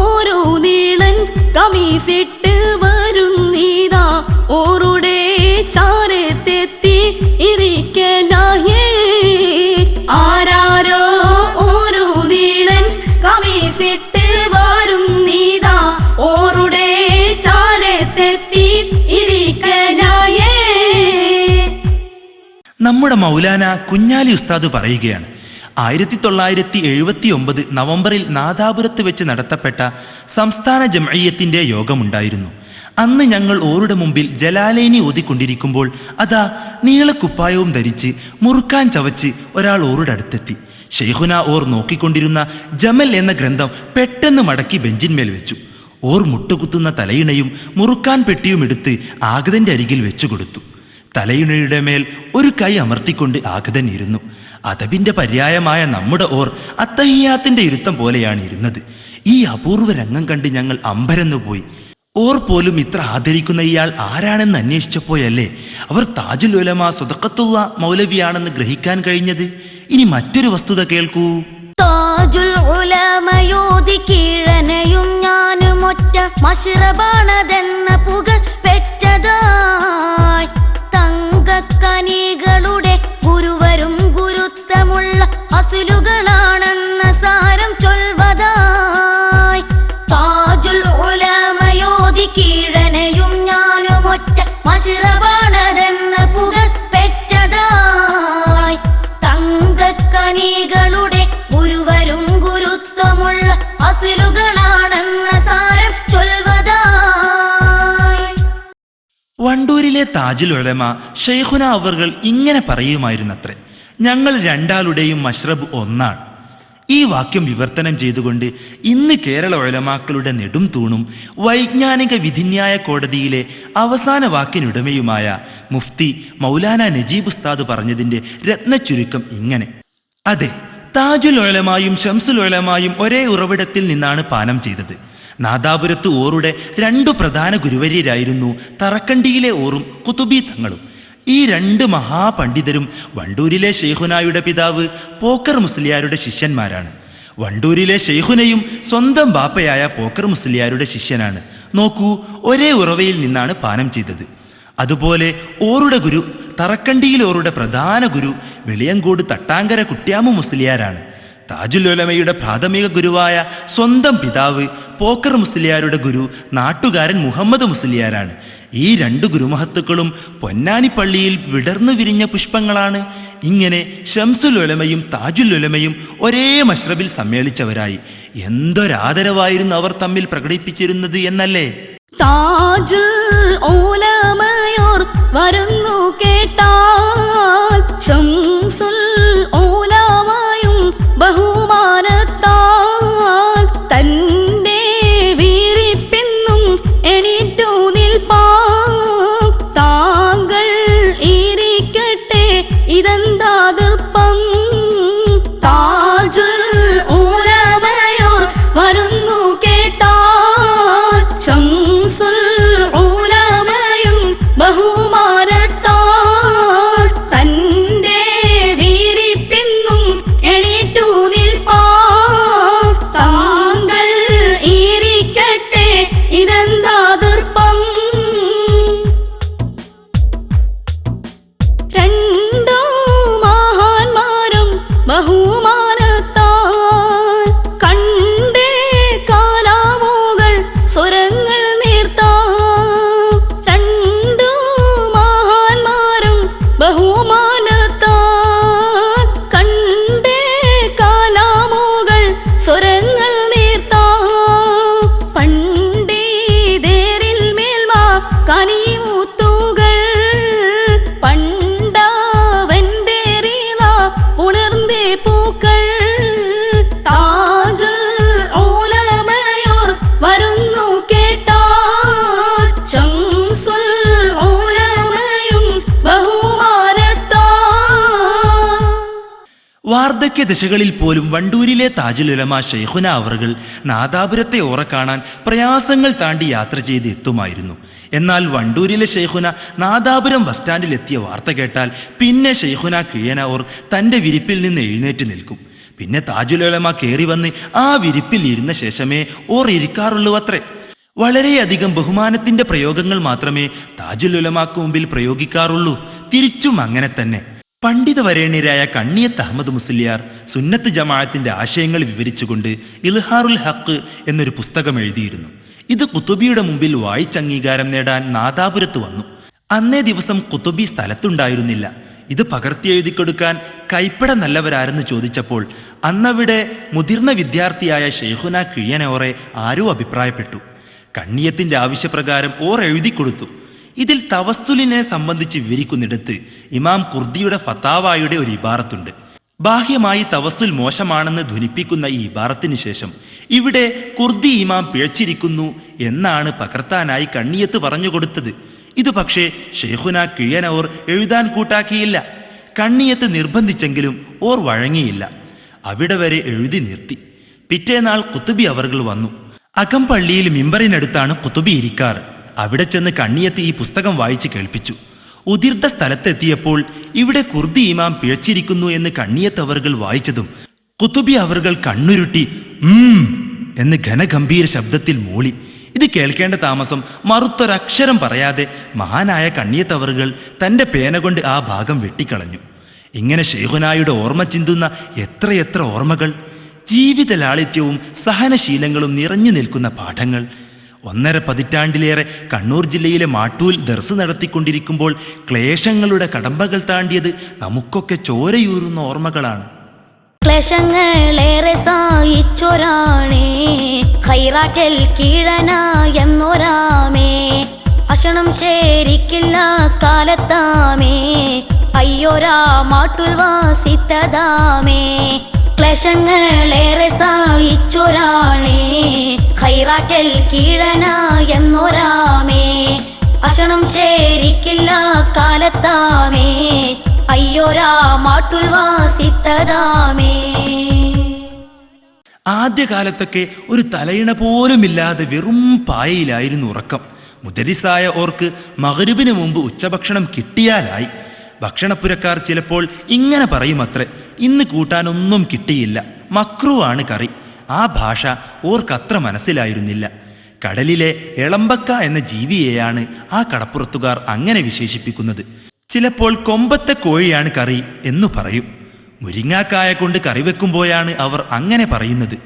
ഓരോ നീളൻ കമീസിട്ട് വരും നീതാ ഓരുടെ ചാരത്തെത്തി ഇരിക്കലായേ ആരാരോ ഓരോ നീളൻ കമീസിട്ട് വരും നീതാ ഓരുടെ ചാരത്തെത്തി ഇരിക്കലായേ. നമ്മുടെ മൗലാന കുഞ്ഞാലി ഉസ്താദ് പറയുകയാണ്, 1979 നവംബറിൽ നാദാപുരത്ത് വെച്ച് നടത്തപ്പെട്ട സംസ്ഥാന ജംഇയ്യത്തിന്റെ യോഗമുണ്ടായിരുന്നു. അന്ന് ഞങ്ങൾ ഓരുടെ മുമ്പിൽ ജലാലൈനി ഓതിക്കൊണ്ടിരിക്കുമ്പോൾ അതാ നീളക്കുപ്പായവും ധരിച്ച് മുറുക്കാൻ ചവച്ച് ഒരാൾ ഓരുടെ അടുത്തെത്തി. ഷെയ്ഖുന ഓർ നോക്കിക്കൊണ്ടിരുന്ന ജമൽ എന്ന ഗ്രന്ഥം പെട്ടെന്ന് മടക്കി ബെഞ്ചിന്മേൽ വെച്ചു. ഓർ മുട്ടുകുത്തുന്ന തലയിണയും മുറുക്കാൻ പെട്ടിയും എടുത്ത് ആഗതന്റെ അരികിൽ വെച്ചു കൊടുത്തു. തലയിണയുടെ മേൽ ഒരു കൈ അമർത്തിക്കൊണ്ട് ആഗതൻ ഇരുന്നു. അദബിന്റെ പര്യായമായ നമ്മുടെ ഓർ അത്തഹിയാത്തിന്റെ ഇരുത്തം പോലെയാണ് ഇരുന്നത്. ഈ അപൂർവ രംഗം കണ്ട് ഞങ്ങൾ അമ്പരന്നു പോയി. ഓർ പോലും ഇത്ര ആദരിക്കുന്ന ഇയാൾ ആരാണെന്ന് അന്വേഷിച്ചപ്പോയല്ലേ അവർ താജുൽ ഉലമ സ്വദഖത്തുള്ള മൗലവിയാണെന്ന് ഗ്രഹിക്കാൻ കഴിഞ്ഞത്. ഇനി മറ്റൊരു വസ്തുത കേൾക്കൂ. താജുൽ ഉലമയോതി കീഴനയും ഞാനും ഒറ്റ മശ്റബാണതെന്ന പുകൾ പെറ്റതായി തങ്കക്കനികളുടെ ഗുരുവരും ഗുരുത്വമുള്ള അസുലുകളാണെന്ന സാരം ചൊൽവതായി താജുൽ ഉലമയോതി കീഴനയും ഞാനും ഒറ്റ മശ്റബാണതെന്ന പുകൾ പെറ്റതായി തങ്കക്കനികളുടെ ഗുരുവരും ഗുരുത്വമുള്ള അസുലുകളാണെന്ന സാരം ചൊൽവതായി. വണ്ടൂരിലെ താജുൽ ഉലമ ഷെയ്ഖുന അവർകൾ ഇങ്ങനെ പറയുമായിരുന്നത്രേ, ഞങ്ങൾ രണ്ടാളുടെയും മശ്റബ് ഒന്നാണ്. ഈ വാക്യം വിവർത്തനം ചെയ്തുകൊണ്ട് ഇന്ന് കേരള ഉലമാക്കളുടെ നെടും തൂണും വൈജ്ഞാനിക വിധിന്യായ കോടതിയിലെ അവസാന വാക്കിനുടമയുമായ മുഫ്തി മൗലാന നജീബ് ഉസ്താദ് പറഞ്ഞതിൻ്റെ രത്നച്ചുരുക്കം ഇങ്ങനെ: അതെ, താജുൽ ഉലമായും ശംസുൽ ഉലമായും ഒരേ ഉറവിടത്തിൽ നിന്നാണ് പാനം ചെയ്തത്. നാദാപുരത്ത് ഓറുടെ 2 പ്രധാന ഗുരുവര്യരായിരുന്നു തറക്കണ്ടിയിലെ ഓറും കുതുബി തങ്ങളും. ഈ 2 മഹാപണ്ഡിതരും വണ്ടൂരിലെ ഷെയ്ഖുനായുടെ പിതാവ് പോക്കർ മുസ്ലിയാരുടെ ശിഷ്യന്മാരാണ്. വണ്ടൂരിലെ ഷെയ്ഖുനയും സ്വന്തം ബാപ്പയായ പോക്കർ മുസ്ലിയാരുടെ ശിഷ്യനാണ്. നോക്കൂ, ഒരേ ഉറവയിൽ നിന്നാണ് പാനം ചെയ്തത്. അതുപോലെ ഓറുടെ ഗുരു തറക്കണ്ടിയിൽ ഓറുടെ പ്രധാന ഗുരു വെളിയങ്കോട് തട്ടാങ്കര കുട്ട്യാമു മുസ്ലിയാരാണ്. താജുൽ ഉലമയുടെ പ്രാഥമിക ഗുരുവായ സ്വന്തം പിതാവ് പോക്കർ മുസ്ലിയാരുടെ ഗുരു നാട്ടുകാരൻ മുഹമ്മദ് മുസ്ലിയാരാണ്. ഈ 2 ഗുരുമഹത്തുക്കളും പൊന്നാനിപ്പള്ളിയിൽ വിടർന്നു വിരിഞ്ഞ പുഷ്പങ്ങളാണ്. ഇങ്ങനെ ശംസുൽ ഉലമയും താജുൽ ഉലമയും ഒരേ മശ്റബിൽ സമ്മേളിച്ചവരായി എന്തൊരാദരവായിരുന്നു അവർ തമ്മിൽ പ്രകടിപ്പിച്ചിരുന്നത് എന്നല്ലേ. താജുൽ ഉലമയോർ വരുന്നു കേട്ടാൽ ശംസുൽ ഉലമയും ബഹുമാനത്താൽ തന്റെ വീരിപ്പെന്നും എണീറ്റു നിൽപ്പാൻ താങ്കൾ ഇരിക്കട്ടെ ഇതെന്താ ദർപ്പം. താജുൽ ഉലമയോർ വരുന്നു കേട്ടാൽ ശംസുൽ ഉലമയും ബഹുമാനത്താൽ തന്റെ വീരിപ്പെന്നും എണീറ്റു നിൽപ്പാൻ താങ്കൾ ഇരിക്കട്ടെ ഇതെന്താ ദർപ്പം. 2 വാർദ്ധക്യ ദശകളിൽ പോലും വണ്ടൂരിലെ താജുൽ ഉലമ ശൈഖുന അവറുകൾ നാദാപുരത്തെ ഓറ കാണാൻ പ്രയാസങ്ങൾ താണ്ടി യാത്ര ചെയ്ത് എത്തുമായിരുന്നു. എന്നാൽ വണ്ടൂരിലെ ശൈഖുന നാദാപുരം ബസ് സ്റ്റാൻഡിൽ എത്തിയ വാർത്ത കേട്ടാൽ പിന്നെ ശൈഖുന കിഴന ഓർ തൻ്റെ വിരിപ്പിൽ നിന്ന് എഴുന്നേറ്റ് നിൽക്കും. പിന്നെ താജുൽ ഉലമ കയറി വന്ന് ആ വിരിപ്പിൽ ഇരുന്ന ശേഷമേ ഓർ ഇരിക്കാറുള്ളൂ അത്രേ. വളരെയധികം ബഹുമാനത്തിന്റെ പ്രയോഗങ്ങൾ മാത്രമേ താജുൽ ഉലമാക്ക് മുമ്പിൽ പ്രയോഗിക്കാറുള്ളൂ. തിരിച്ചും അങ്ങനെ തന്നെ. പണ്ഡിത വരേണ്യരായ കണ്ണിയത്ത് അഹമ്മദ് മുസ്ലിയാർ സുന്നത്ത് ജമാഅത്തിന്റെ ആശയങ്ങൾ വിവരിച്ചുകൊണ്ട് ഇൽഹാറുൽ ഹഖ് എന്നൊരു പുസ്തകം എഴുതിയിരുന്നു. ഇത് ഖുതുബിയുടെ മുമ്പിൽ വായിച്ചംഗീകാരം നേടാൻ നാദാപുരത്ത് വന്നു. അന്നേ ദിവസം ഖുതുബി സ്ഥലത്തുണ്ടായിരുന്നില്ല. ഇത് പകർത്തി എഴുതിക്കൊടുക്കാൻ കൈപ്പട നല്ലവരാരെന്ന് ചോദിച്ചപ്പോൾ അന്നവിടെ മുതിർന്ന വിദ്യാർത്ഥിയായ ഷെയ്ഖുന കിഴനോറെ ആരോ അഭിപ്രായപ്പെട്ടു. കണ്ണിയത്തിന്റെ ആവശ്യപ്രകാരം ഓർ എഴുതിക്കൊടുത്തു. ഇതിൽ തവസ്സുലിനെ സംബന്ധിച്ച് വിവരിക്കുന്നിടത്ത് ഇമാം ഖുർദിയുടെ ഫത്താവായുടെ ഒരു ഇബാറത്തുണ്ട്. ബാഹ്യമായി തവസ്സുൽ മോശമാണെന്ന് ധ്വനിപ്പിക്കുന്ന ഈ ഇബാറത്തിന് ശേഷം ഇവിടെ ഖുർദി ഇമാം പിഴച്ചിരിക്കുന്നു എന്നാണ് പകർത്താനായി കണ്ണിയത്ത് പറഞ്ഞുകൊടുത്തത്. ഇത് പക്ഷേ ഷെയ്ഖുന കിഴനോർ എഴുതാൻ കൂട്ടാക്കിയില്ല. കണ്ണിയത്ത് നിർബന്ധിച്ചെങ്കിലും ഓർ വഴങ്ങിയില്ല. അവിടെ വരെ എഴുതി നിർത്തി. പിറ്റേനാൾ ഖുതുബി അവർകൾ വന്നു. അകംപള്ളിയിൽ മിമ്പറിനടുത്താണ് ഖുതുബി ഇരിക്കാറ്. അവിടെ ചെന്ന് കണ്ണിയത്ത് ഈ പുസ്തകം വായിച്ച് കേൾപ്പിച്ചു. ഉതിർത്ത സ്ഥലത്തെത്തിയപ്പോൾ ഇവിടെ ഖുർദി ഇമാം പിഴച്ചിരിക്കുന്നു എന്ന് കണ്ണിയത്ത് അവർകൾ വായിച്ചതും ഖുതുബി അവർകൾ കണ്ണുരുട്ടി എന്ന് ഘനഗംഭീര ശബ്ദത്തിൽ മൂളി. ഇത് കേൾക്കേണ്ട താമസം മറുത്തൊരക്ഷരം പറയാതെ മഹാനായ കണ്ണിയത്ത് അവർകൾ തൻ്റെ പേന കൊണ്ട് ആ ഭാഗം വെട്ടിക്കളഞ്ഞു. ഇങ്ങനെ ഷെയ്ഖുനായുടെ ഓർമ്മ ചിന്തുന്ന എത്രയെത്ര ഓർമ്മകൾ! ജീവിത ലാളിത്യവും സഹനശീലങ്ങളും നിറഞ്ഞു നിൽക്കുന്ന പാഠങ്ങൾ. 1.5 പതിറ്റാണ്ടിലേറെ കണ്ണൂർ ജില്ലയിലെ മാട്ടൂൽ ദർസ് നടത്തിക്കൊണ്ടിരിക്കുമ്പോൾ ക്ലേശങ്ങളുടെ കടമ്പകൾ താണ്ടിയത് നമുക്കൊക്കെ ചോരയൂറുന്ന ഓർമ്മകളാണ്. ക്ലേശങ്ങളേറെ സഹിച്ചൊരാണേ ഖൈറാക്കൽ കീഴന എന്നൊരാമേ അശണം ശരിക്കില്ല കാലത്താമേ അയ്യോരാ മാട്ടുൽ വാസിത്തതാമേ ക്ലേശങ്ങളേറെ സഹിച്ചൊരാണേ ഖൈറാക്കൽ കീഴന എന്നൊരാമേ അശണം ശരിക്കില്ല കാലത്താമേ അയ്യോരാ മാട്ടുൽ വാസിത്തതാമേ. ആദ്യകാലത്തൊക്കെ ഒരു തലയിണ പോലുമില്ലാതെ വെറും പായയിലായിരുന്നു ഉറക്കം. മുദരിസായ ഓർക്ക് മഗ്‌രിബിന് മുമ്പ് ഉച്ചഭക്ഷണം കിട്ടിയാലായി. ഭക്ഷണപ്പുരക്കാർ ചിലപ്പോൾ ഇങ്ങനെ പറയുമത്രേ, ഇന്ന് കൂട്ടാനൊന്നും കിട്ടിയില്ല, മക്രൂവാണ് കറി. ആ ഭാഷ ഓർക്കത്ര മനസ്സിലായിരുന്നില്ല. കടലിലെ എളമ്പക്ക എന്ന ജീവിയെയാണ് ആ കടപ്പുറത്തുകാർ അങ്ങനെ വിശേഷിപ്പിക്കുന്നത്. ചിലപ്പോൾ കൊമ്പത്തെ കോഴിയാണ് കറി എന്നു പറയും. മുരിങ്ങാക്കായ കൊണ്ട് കറി വെക്കുമ്പോഴാണ് അവർ അങ്ങനെ പറയുന്നത്.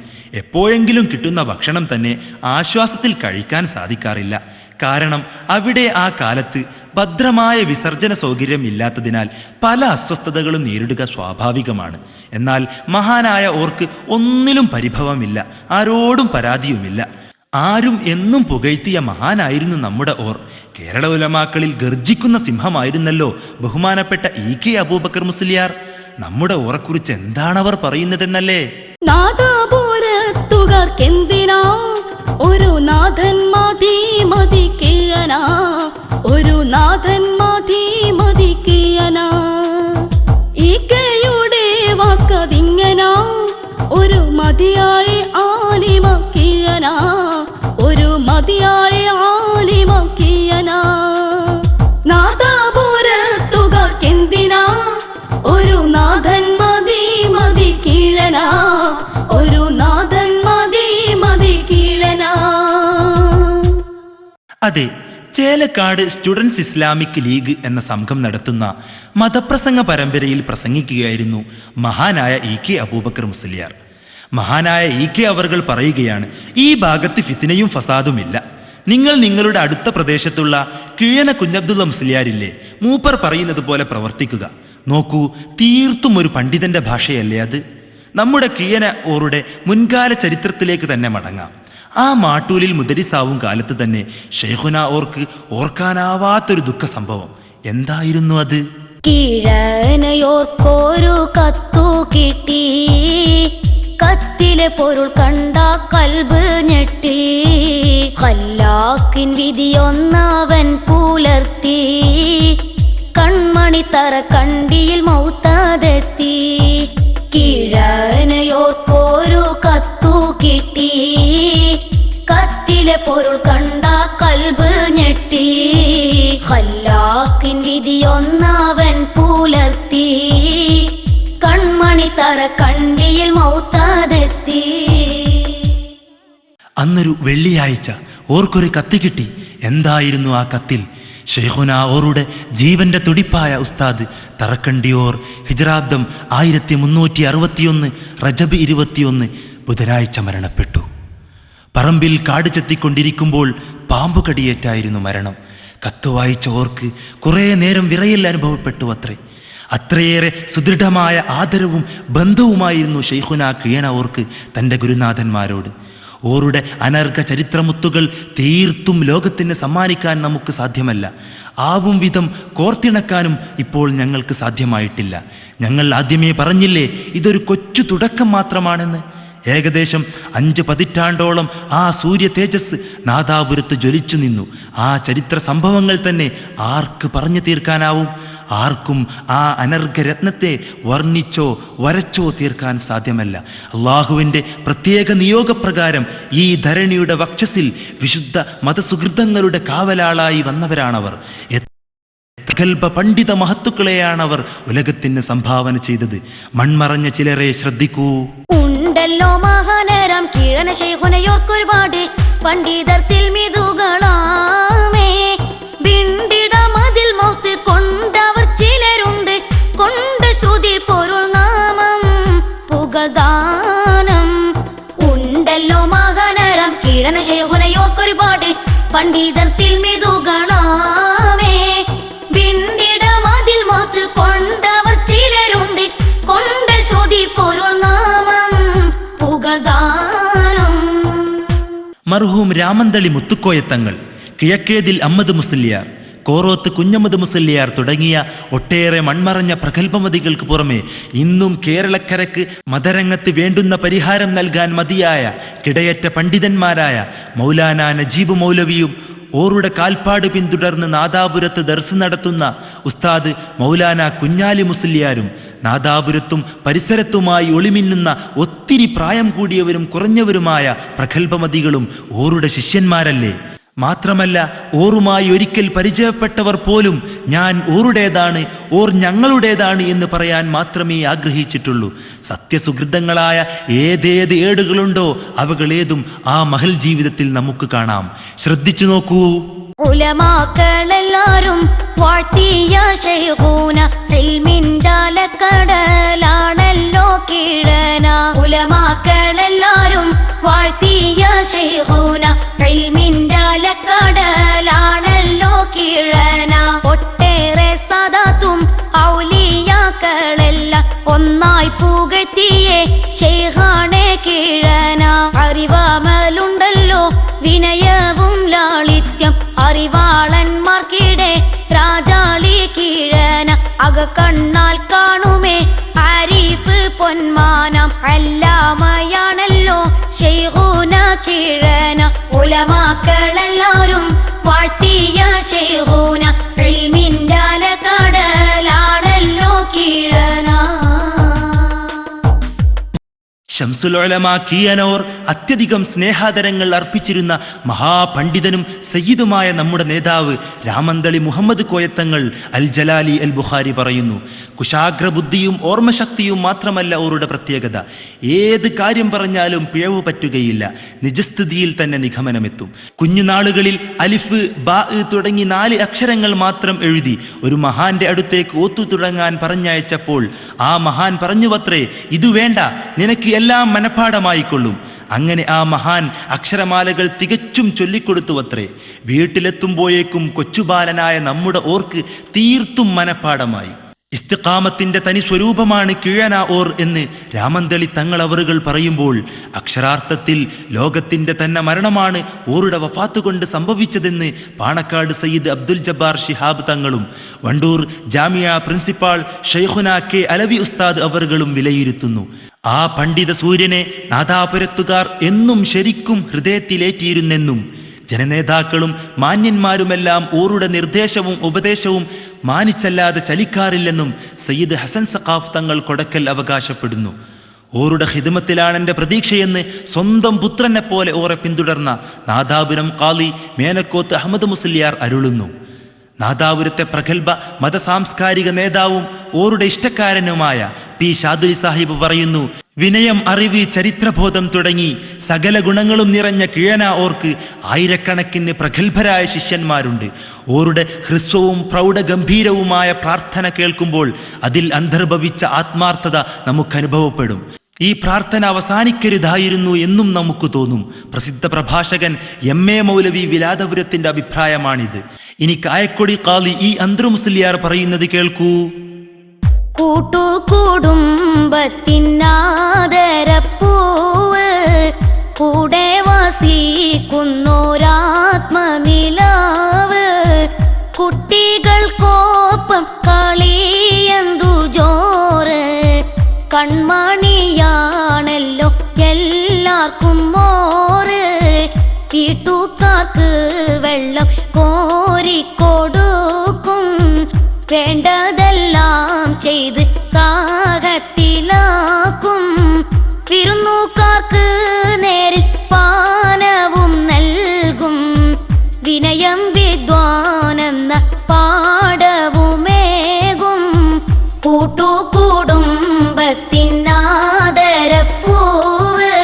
എപ്പോഴെങ്കിലും കിട്ടുന്ന ഭക്ഷണം തന്നെ ആശ്വാസത്തിൽ കഴിക്കാൻ സാധിക്കാറില്ല. കാരണം അവിടെ ആ കാലത്ത് ഭദ്രമായ വിസർജന സൗകര്യം ഇല്ലാത്തതിനാൽ പല അസ്വസ്ഥതകളും നേരിടുക സ്വാഭാവികമാണ്. എന്നാൽ മഹാനായ ഓർക്ക് ഒന്നിലും പരിഭവമില്ല, ആരോടും പരാതിയുമില്ല. ആരും എന്നും പുകഴ്ത്തിയ മഹാനായിരുന്നു നമ്മുടെ ഓർ. കേരള ഉലമാക്കളിൽ ഗർജിക്കുന്ന സിംഹമായിരുന്നല്ലോ ബഹുമാനപ്പെട്ട EK അബൂബക്കർ മുസ്ലിയാർ. നമ്മുടെ ഓറെക്കുറിച്ച് എന്താണവർ പറയുന്നതെന്നല്ലേ? നാദാപുരത്തുകാർക്കെന്തിനാ ഒരു നാഥൻ മതി മതി കിഴനാ, ഒരു നാഥൻ മതി മതി കിഴനാ. ഈക്കയുടെ വാക്കതിങ്ങനാ, ഒരു മതിയാഴി ആലിമ കിഴനാ, ഒരു മതിയാഴി ആലിമ കിഴനാ. നാദാപുരത്തുകാർക്കെന്തിനാ ഒരു നാഥൻ മതി മതി കിഴനാ, ഒരു നാഥൻ മതി മതി കിഴനാ. അതെ, ചേലക്കാട് സ്റ്റുഡൻസ് ഇസ്ലാമിക് ലീഗ് എന്ന സംഘം നടത്തുന്ന മതപ്രസംഗ പരമ്പരയിൽ പ്രസംഗിക്കുകയായിരുന്നു മഹാനായ EK അബൂബക്കർ മുസ്ലിയാർ. മഹാനായ EK അവർകൾ പറയുകയാണ്, ഈ ഭാഗത്ത് ഫിത്നയും ഫസാദുമില്ല. നിങ്ങൾ നിങ്ങളുടെ അടുത്ത പ്രദേശത്തുള്ള കിഴന കുഞ്ഞബ്ദുള്ള മുസ്ലിയാരില്ലേ, മൂപ്പർ പറയുന്നത് പോലെ പ്രവർത്തിക്കുക. നോക്കൂ, തീർത്തും ഒരു പണ്ഡിതന്റെ ഭാഷയല്ലേ അത്. നമ്മുടെ കിഴന ഓറുടെ മുൻകാല ചരിത്രത്തിലേക്ക് തന്നെ മടങ്ങാം. ആ മാട്ടൂലിൽ മുദരിസാവും കാലത്ത് തന്നെ ഷെയ്ഖുന ഓർക്ക് ഓർക്കാനാവാത്തൊരു ദുഃഖ സംഭവം. എന്തായിരുന്നു അത്? കിഴനയോർക്കൊരു കത്തു കിട്ടി, കത്തിലെ പൊരുൾ കണ്ട കൽബ് ഞെട്ടി, ഖല്ലാക്കിൻ വിധിയൊന്നവൻ പുലർത്തി, കൺമണി തറ കണ്ടിയിൽ മൗത്താതെത്തി. പൊരുൾ കണ്ട കൽബ് ഞെട്ടി ഖല്ലാക്കിൻ വിധിയൊന്നവൻ പുലർത്തി കൺമണി തറ കണ്ടിയിൽ മൗത്താതെത്തി. അന്നൊരു വെള്ളിയാഴ്ച ഓർക്കൊരു കത്ത് കിട്ടി. എന്തായിരുന്നു ആ കത്തിൽ? ഷെയ്ഖുന ഓറുടെ ജീവന്റെ തുടിപ്പായ ഉസ്താദ് തറക്കണ്ടിയോർ ഹിജ്റാബ്ദം 1361 റജബ് 21 ബുധനാഴ്ച മരണപ്പെട്ടു. പറമ്പിൽ കാട് ചെത്തിക്കൊണ്ടിരിക്കുമ്പോൾ പാമ്പു കടിയേറ്റായിരുന്നു മരണം. കത്ത് വായിച്ച ഓർക്ക് കുറേ നേരം വിറയൽ അനുഭവപ്പെട്ടു അത്രേ. അത്രയേറെ സുദൃഢമായ ആദരവും ബന്ധവുമായിരുന്നു ഷെയ്ഖുന കിയന ഓർക്ക് തൻ്റെ ഗുരുനാഥന്മാരോട്. ഓറുടെ അനർഘ ചരിത്രമുത്തുകൾ തീർത്തും ലോകത്തിന് സമ്മാനിക്കാൻ നമുക്ക് സാധ്യമല്ല. ആവും വിധം കോർത്തിണക്കാനും ഇപ്പോൾ ഞങ്ങൾക്ക് സാധ്യമായിട്ടില്ല. ഞങ്ങൾ ആദ്യമേ പറഞ്ഞില്ലേ, ഇതൊരു കൊച്ചു തുടക്കം മാത്രമാണെന്ന്. ഏകദേശം 5 പതിറ്റാണ്ടോളം ആ സൂര്യ തേജസ് നാദാപുരത്ത് ജ്വലിച്ചു നിന്നു. ആ ചരിത്ര സംഭവങ്ങൾ തന്നെ ആർക്ക് പറഞ്ഞു തീർക്കാനാവും? ആർക്കും ആ അനർഘരത്നത്തെ വർണ്ണിച്ചോ വരച്ചോ തീർക്കാൻ സാധ്യമല്ല. അള്ളാഹുവിൻ്റെ പ്രത്യേക നിയോഗപ്രകാരം ഈ ധരണിയുടെ വക്ഷസിൽ വിശുദ്ധ മതസുഹൃതങ്ങളുടെ കാവലാളായി വന്നവരാണവർ. പ്രഗൽഭ പണ്ഡിത മഹത്തുക്കളെയാണവർ ഉലകത്തിന് സംഭാവന ചെയ്തത്. മൺമറഞ്ഞ ചിലരെ ശ്രദ്ധിക്കൂ. ഉണ്ടല്ലോ മഹാനരം കീഴന ശൈഖുനയോർക്കൊരുപാട് പണ്ഡിതർ തിൽമിതുകളാമേ വിണ്ടിട മതിൽ മൗത്ത് കൊണ്ടവർ ചിലരുണ്ട് കൊണ്ട് ശ്രുതി പൊരുൾ നാമം പുകഴ്ദാനം. ഉണ്ടല്ലോ മഹാനരം കീഴന ശൈഖുനയോർക്കൊരുപാട് പണ്ഡിതർ തിൽമിതുകളാമേ വിണ്ടിട മതിൽ മൗത്ത് കൊണ്ടവർ ചിലരുണ്ട് കൊണ്ട് ശ്രുതി പൊരുൾ നാമം പുകഴ്ദാനം. മർഹൂം രാമന്തളി മുത്തുക്കോയത്തങ്ങൾ, കിഴക്കേതിൽ അഹമ്മദ് മുസ്ലിയാർ, കോറോത്ത് കുഞ്ഞമ്മദ് മുസ്ലിയാർ തുടങ്ങിയ ഒട്ടേറെ മൺമറഞ്ഞ പ്രഗൽഭമതികൾക്ക് പുറമെ ഇന്നും കേരളക്കരക്ക് മതരംഗത്ത് വേണ്ടുന്ന പരിഹാരം നൽകാൻ മതിയായ കിടയറ്റ പണ്ഡിതന്മാരായ മൗലാന നജീബ് മൗലവിയും ഓറുടെ കാൽപ്പാട് പിന്തുടർന്ന് നാദാപുരത്ത് ദർസ് നടത്തുന്ന ഉസ്താദ് മൗലാന കുഞ്ഞാലി മുസ്ലിയാരും നാദാപുരത്തും പരിസരത്തുമായി ഒളിമിന്നുന്ന ഒത്തിരി പ്രായം കൂടിയവരും കുറഞ്ഞവരുമായ പ്രഗൽഭമതികളും ഓറുടെ ശിഷ്യന്മാരല്ലേ. മാത്രമല്ല, ഓറുമായി ഒരിക്കൽ പരിചയപ്പെട്ടവർ പോലും ഞാൻ ഓറുടേതാണ്, ഓർ ഞങ്ങളുടേതാണ് എന്ന് പറയാൻ മാത്രമേ ആഗ്രഹിച്ചിട്ടുള്ളൂ. സത്യസുഹൃതങ്ങളായ ഏതേത് ഏടുകളുണ്ടോ അവകളേതും ആ മഹൽ ജീവിതത്തിൽ നമുക്ക് കാണാം. ശ്രദ്ധിച്ചു നോക്കൂ. ഉലമാക്കളെല്ലാരും വാഴ്ത്തിയ ശൈഖൂന ഇൽമിൻഡാലക്കടലാണല്ലോ കീഴന. ഉലമാക്കളെല്ലാരും വാഴ്ത്തിയ ശൈഖൂന ഇൽമിൻഡാലക്കടലാണല്ലോ കീഴന. ഒട്ടേറെ സദാത്തും ഔലിയാക്കളെല്ലാം ഒന്നായി പുകഴ്ത്തിയേ ശൈഖാണേ കീഴന. അറിവാമലുണ്ടല്ലോ വിനയവും ലാളിത്യം അറിവാളന്മാർക്കിടെ രാജാളി കീഴന. അകക്കണ്ണാൽ കാണുമേ ആരിഫ് പൊന്മാനം അല്ലാമയാണല്ലോ ശൈഖുന കീഴന. ഉലമാക്കളെല്ലാരും വാഴ്ത്തിയ ശൈഖുന ഇൽമിൻഡാലക്കടലാണല്ലോ കീഴന. ശംസുൽ ഉലമാ കിയനോർ അത്യധികം സ്നേഹാദരങ്ങൾ അർപ്പിച്ചിരുന്ന മഹാപണ്ഡിതനും സയ്യിദുമായ നമ്മുടെ നേതാവ് രാമന്തളി മുഹമ്മദ് കോയത്തങ്ങൾ അൽ ജലാലി അൽ ബുഖാരി പറയുന്നു, കുശാഗ്രബുദ്ധിയും ഓർമ്മശക്തിയും മാത്രമല്ല ഓറുടെ പ്രത്യേകത. ഏത് കാര്യം പറഞ്ഞാലും പിഴവ് പറ്റുകയില്ല. നിജസ്ഥിതിയിൽ തന്നെ നിഗമനമെത്തും. കുഞ്ഞുനാളുകളിൽ അലിഫ് ബാ തുടങ്ങി 4 അക്ഷരങ്ങൾ മാത്രം എഴുതി ഒരു മഹാന്റെ അടുത്തേക്ക് ഓത്തു തുടങ്ങാൻ പറഞ്ഞയച്ചപ്പോൾ ആ മഹാൻ പറഞ്ഞുവത്രേ, ഇതു വേണ്ട, നിനക്ക് എല്ലാം മനഃപ്പാഠമായിക്കൊള്ളും. അങ്ങനെ ആ മഹാൻ അക്ഷരമാലകൾ തികച്ചും ചൊല്ലിക്കൊടുത്തുവത്രേ. വീട്ടിലെത്തുമ്പോഴേക്കും കൊച്ചുബാലനായ നമ്മുടെ ഓർക്ക് തീർത്തും മനഃപ്പാഠമായി. ഇസ്തിഖാമത്തിന്റെ തനി സ്വരൂപമാണ് കിഴന ഓർ എന്ന് രാമന്തളി തങ്ങൾ അവറുകൾ പറയുമ്പോൾ അക്ഷരാർത്ഥത്തിൽ ലോകത്തിന്റെ തന്നെ മരണമാണ് ഓറുടെ വഫാത്ത് കൊണ്ട് സംഭവിച്ചതെന്ന് പാണക്കാട് സയ്യിദ് അബ്ദുൽ ജബ്ബാർ ശിഹാബ് തങ്ങളും വണ്ടൂർ ജാമിയ പ്രിൻസിപ്പാൾ ഷൈഖുന കെ അലവി ഉസ്താദ് അവറുകളും വിലയിരുത്തുന്നു. ആ പണ്ഡിത സൂര്യനെ നാദാപുരത്തുകാർ എന്നും ശരിക്കും ഹൃദയത്തിലേറ്റിയിരുന്നെന്നും ജനനേതാക്കളും മാന്യന്മാരുമെല്ലാം ഓറുടെ നിർദ്ദേശവും ഉപദേശവും മാനിച്ചല്ലാതെ ചലിക്കാറില്ലെന്നും സയ്യിദ് ഹസൻ സഖാഫ് തങ്ങൾ കൊടക്കൽ അവകാശപ്പെടുന്നു. ഓരുടെ ഹിദ്മത്തിലാണ് എൻ്റെ പ്രതീക്ഷയെന്ന് സ്വന്തം പുത്രനെ പോലെ ഓറെ പിന്തുടർന്ന നാദാപുരം ഖാളി മേനക്കോത്ത് അഹമ്മദ് മുസ്ലിയാർ അരുളുന്നു. നാദാപുരത്തെ പ്രഗത്ഭ മതസാംസ്കാരിക നേതാവും ഓരുടെ ഇഷ്ടക്കാരനുമായ പി ഷാദുലി സാഹിബ് പറയുന്നു, വിനയം, അറിവ്, ചരിത്രബോധം തുടങ്ങി സകല ഗുണങ്ങളും നിറഞ്ഞ കീഴന ഓർക്ക് ആയിരക്കണക്കിന് പ്രഗത്ഭരായ ശിഷ്യന്മാരുണ്ട്. ഓരുടെ ഹ്രസ്വവും പ്രൗഢഗംഭീരവുമായ പ്രാർത്ഥന കേൾക്കുമ്പോൾ അതിൽ അന്തർഭവിച്ച ആത്മാർത്ഥത നമുക്കനുഭവപ്പെടും. ഈ പ്രാർത്ഥന അവസാനിക്കരുതായിരുന്നു എന്നും നമുക്ക് തോന്നും. പ്രസിദ്ധ പ്രഭാഷകൻ MA മൗലവി വിലാദപുരത്തിന്റെ അഭിപ്രായമാണിത്. ഇനി കായക്കൊടി ഖാളി ഈ അന്തർ മുസ്ലിയാർ പറയുന്നത് കേൾക്കൂ. കൂട്ടുകുടുംബത്തിനാദരപ്പൂവ് കൂടെ വസിക്കുന്നോരാത്മനിലാവ് കുട്ടികൾക്കൊപ്പം കളിയന്തു ജോറ് കൺമണിയാണല്ലോ എല്ലാവർക്കും മോറ് വീട്ടുകാർക്ക് വെള്ളം കോരിക്കൊടുക്കും വേണ്ടതെല്ലാം ചെയ്ത് പ്രാഗത്തിലാക്കും വിരുന്നുകാർക്ക് നേരിൽ പാനവും നൽകും വിനയം വിദ്വാനെന്ന പാഠവുമേകും കൂട്ടുകുടുംബത്തിനാദരപ്പൂവ്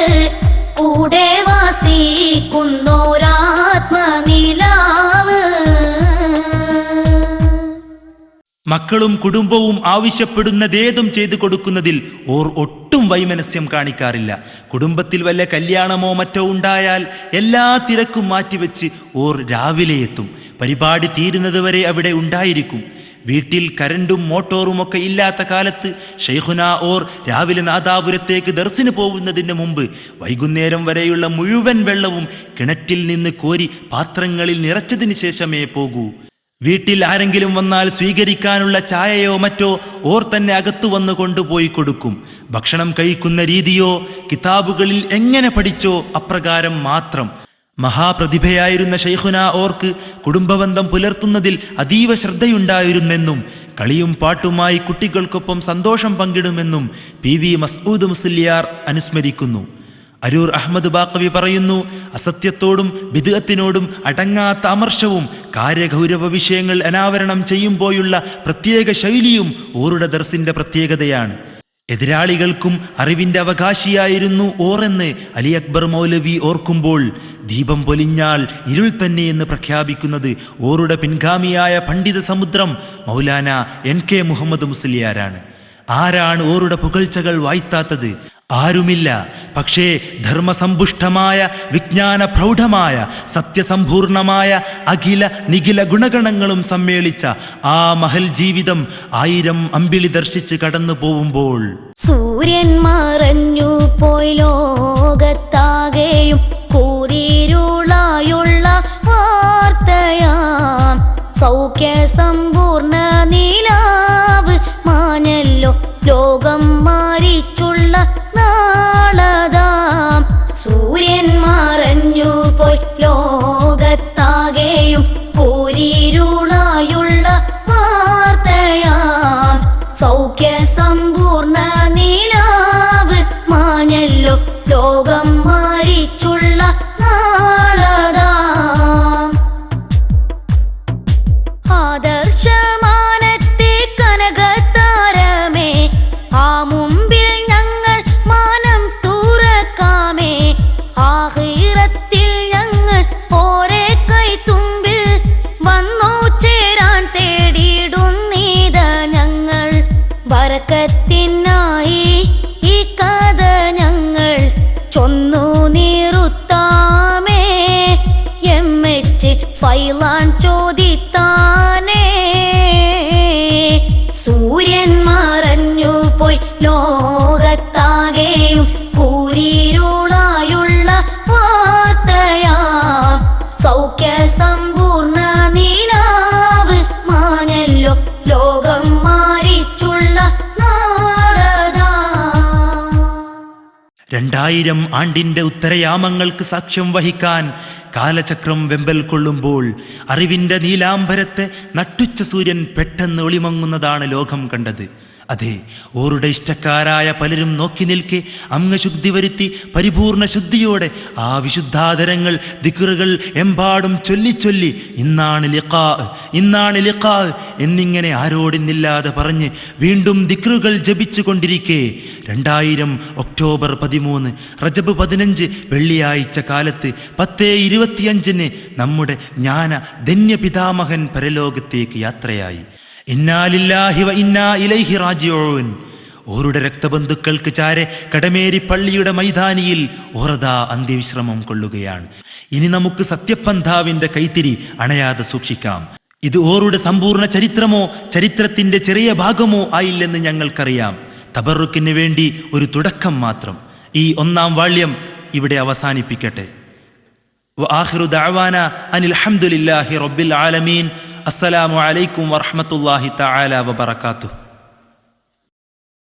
കൂടെ വസിക്കുന്നോരാത്മനിലാവ്. മക്കളും കുടുംബവും ആവശ്യപ്പെടുന്നതേതും ചെയ്തു കൊടുക്കുന്നതിൽ ഓർ ഒട്ടും വൈമനസ്യം കാണിക്കാറില്ല. കുടുംബത്തിൽ വല്ല കല്യാണമോ മറ്റോ ഉണ്ടായാൽ എല്ലാ തിരക്കും മാറ്റിവെച്ച് ഓർ രാവിലെ എത്തും. പരിപാടി തീരുന്നത് വരെ അവിടെ ഉണ്ടായിരിക്കും. വീട്ടിൽ കരണ്ടും മോട്ടോറും ഒക്കെ ഇല്ലാത്ത കാലത്ത് ഷെയ്ഖുന ഓർ രാവിലെ നാദാപുരത്തേക്ക് ദർസിന് പോകുന്നതിന് മുമ്പ് വൈകുന്നേരം വരെയുള്ള മുഴുവൻ വെള്ളവും കിണറ്റിൽ നിന്ന് കോരി പാത്രങ്ങളിൽ നിറച്ചതിന് ശേഷമേ പോകൂ. വീട്ടിൽ ആരെങ്കിലും വന്നാൽ സ്വീകരിക്കാനുള്ള ചായയോ മറ്റോ ഓർ തന്നെ അകത്തു വന്ന് കൊണ്ടുപോയി കൊടുക്കും. ഭക്ഷണം കഴിക്കുന്ന രീതിയോ കിതാബുകളിൽ എങ്ങനെ പഠിച്ചോ അപ്രകാരം മാത്രം. മഹാപ്രതിഭയായിരുന്ന ഷെയ്ഖുന ഓർക്ക് കുടുംബബന്ധം പുലർത്തുന്നതിൽ അതീവ ശ്രദ്ധയുണ്ടായിരുന്നെന്നും കളിയും പാട്ടുമായി കുട്ടികൾക്കൊപ്പം സന്തോഷം പങ്കിടുമെന്നും PV മസ്ഊദ് മുസ്ലിയാർ അനുസ്മരിക്കുന്നു. അരൂർ അഹമ്മദ് ബാഖവി പറയുന്നു, അസത്യത്തോടും ബിദ്അത്തിനോടും അടങ്ങാത്ത അമർഷവും കാര്യഗൗരവ വിഷയങ്ങൾ അനാവരണം ചെയ്യുമ്പോഴുള്ള പ്രത്യേക ശൈലിയും ഓരുടെ ദർസിന്റെ പ്രത്യേകതയാണ്. എതിരാളികൾക്കും അറിവിന്റെ അവകാശിയായിരുന്നു ഓറെന്ന് അലി അക്ബർ മൗലവി ഓർക്കുമ്പോൾ ദീപം പൊലിഞ്ഞാൽ ഇരുൾ തന്നെയെന്ന് പ്രഖ്യാപിക്കുന്നത് ഓരുടെ പിൻഗാമിയായ പണ്ഡിത സമുദ്രം മൗലാന NK മുഹമ്മദ് മുസ്ലിയാരാണ്. ആരാണ് ഓരുടെ പുകഴ്ചകൾ വായ്ത്താത്തത്? ആരുമില്ല. പക്ഷേ ധർമ്മസമ്പുഷ്ടമായ വിജ്ഞാന പ്രൗഢമായ സത്യസമ്പൂർണമായ അഖില നിഖില ഗുണഗണങ്ങളും സമ്മേളിച്ച ആ മഹൽ ജീവിതം 1000 അമ്പിളി ദർശിച്ച് കടന്നു പോവുമ്പോൾ സൂര്യൻ മറഞ്ഞു പോയി ലോകത്താകെയും കൂരിരുളായുള്ള വാർത്തയാം സൗഖ്യ സമ്പൂർണ്ണ നിലാവ് മാഞ്ഞല്ലോ ലോകം മാറിച്ചുള്ള നാളതാം സൂര്യൻ മറഞ്ഞു പോയി ലോകത്താകെയും കൂരിരുളായുള്ള വാർത്തയാം സൗഖ്യ സമ്പൂർണ്ണ നിലാവ് മാഞ്ഞല്ലോ ലോകം മാറിച്ചുള്ള നാളതാം ആദർശമാനത്തെ കനകത്താരമേ ആ മുമ്പിൽ ഞങ്ങൾ മാനം തുറക്കാമേ ആഖിറത്തിൽ ഞങ്ങൾ ഓരേ കൈത്തുമ്പിൽ വന്നു ചേരാൻ തേടിയിടുന്നീത ഞങ്ങൾ ബറക്കത്തിനായി ഈ കഥ ഞങ്ങൾ ചൊന്നു നീറുത്താമേ MH ഫൈലാൻ ചോദിത്താനേ സൂര്യൻ മറഞ്ഞു പോയി ലോകത്താകെയും കൂരിരുളായുള്ള വാർത്തയാം സൗഖ്യ സമ്പൂർണ്ണ നിലാവ് മാഞ്ഞല്ലോ ലോകം മാറിച്ചുള്ള നാളതാം 2000 ആണ്ടിന്റെ ഉത്തരയാമങ്ങൾക്ക് സാക്ഷ്യം വഹിക്കാൻ കാലചക്രം വെമ്പൽ കൊള്ളുമ്പോൾ അറിവിന്റെ നീലാംബരത്തെ നട്ടുച്ച സൂര്യൻ പെട്ടെന്ന് ഒളിമങ്ങുന്നതാണ് ലോകം കണ്ടത്. അതെ, ഓരുടെ ഇഷ്ടക്കാരായ പലരും നോക്കി നിൽക്കെ അംഗശുദ്ധി വരുത്തി പരിപൂർണ ശുദ്ധിയോടെ ആ വിശുദ്ധാദരങ്ങൾ ദിക്റുകൾ എമ്പാടും ചൊല്ലി ഇന്നാണ് ലിഖാ എന്നിങ്ങനെ ആരോടുന്നില്ലാതെ പറഞ്ഞ് വീണ്ടും ദിക്റുകൾ ജപിച്ചു കൊണ്ടിരിക്കെ 2000 ഒക്ടോബർ 13 റജബ് 15 വെള്ളിയാഴ്ച കാലത്ത് 10:25 നമ്മുടെ ജ്ഞാന ധന്യപിതാമഹൻ പരലോകത്തേക്ക് യാത്രയായി. ഇന്നാ ലില്ലാഹി വ ഇന്നാ ഇലൈഹി റാജിഊൻ. ഓരുടെ രക്തബന്ധുക്കൾക്ക് ചാരെ കടമേരി പള്ളിയുടെ മൈതാനിയിൽ ഓറദാ അന്ത്യവിശ്രമം കൊള്ളുകയാണ്. ഇനി നമുക്ക് സത്യപന്ഥാവിന്റെ കൈത്തിരി അണയാതെ സൂക്ഷിക്കാം. ഇത് ഓരുടെ സമ്പൂർണ്ണ ചരിത്രമോ ചരിത്രത്തിന്റെ ചെറിയ ഭാഗമോ ആയില്ലെന്ന് ഞങ്ങൾക്കറിയാം. തബറുക്കിന് വേണ്ടി ഒരു തുടക്കം മാത്രം. ഈ 1-ാം വാള്യം ഇവിടെ അവസാനിപ്പിക്കട്ടെ. വആഖിറു ദഅവാന അനിൽ ഹംദുലില്ലാഹി റബ്ബിൽ ആലമീൻ. അസ്സലാമു അലൈക്കും വറഹ്മത്തുള്ളാഹി തആല വബറകാതുഹു.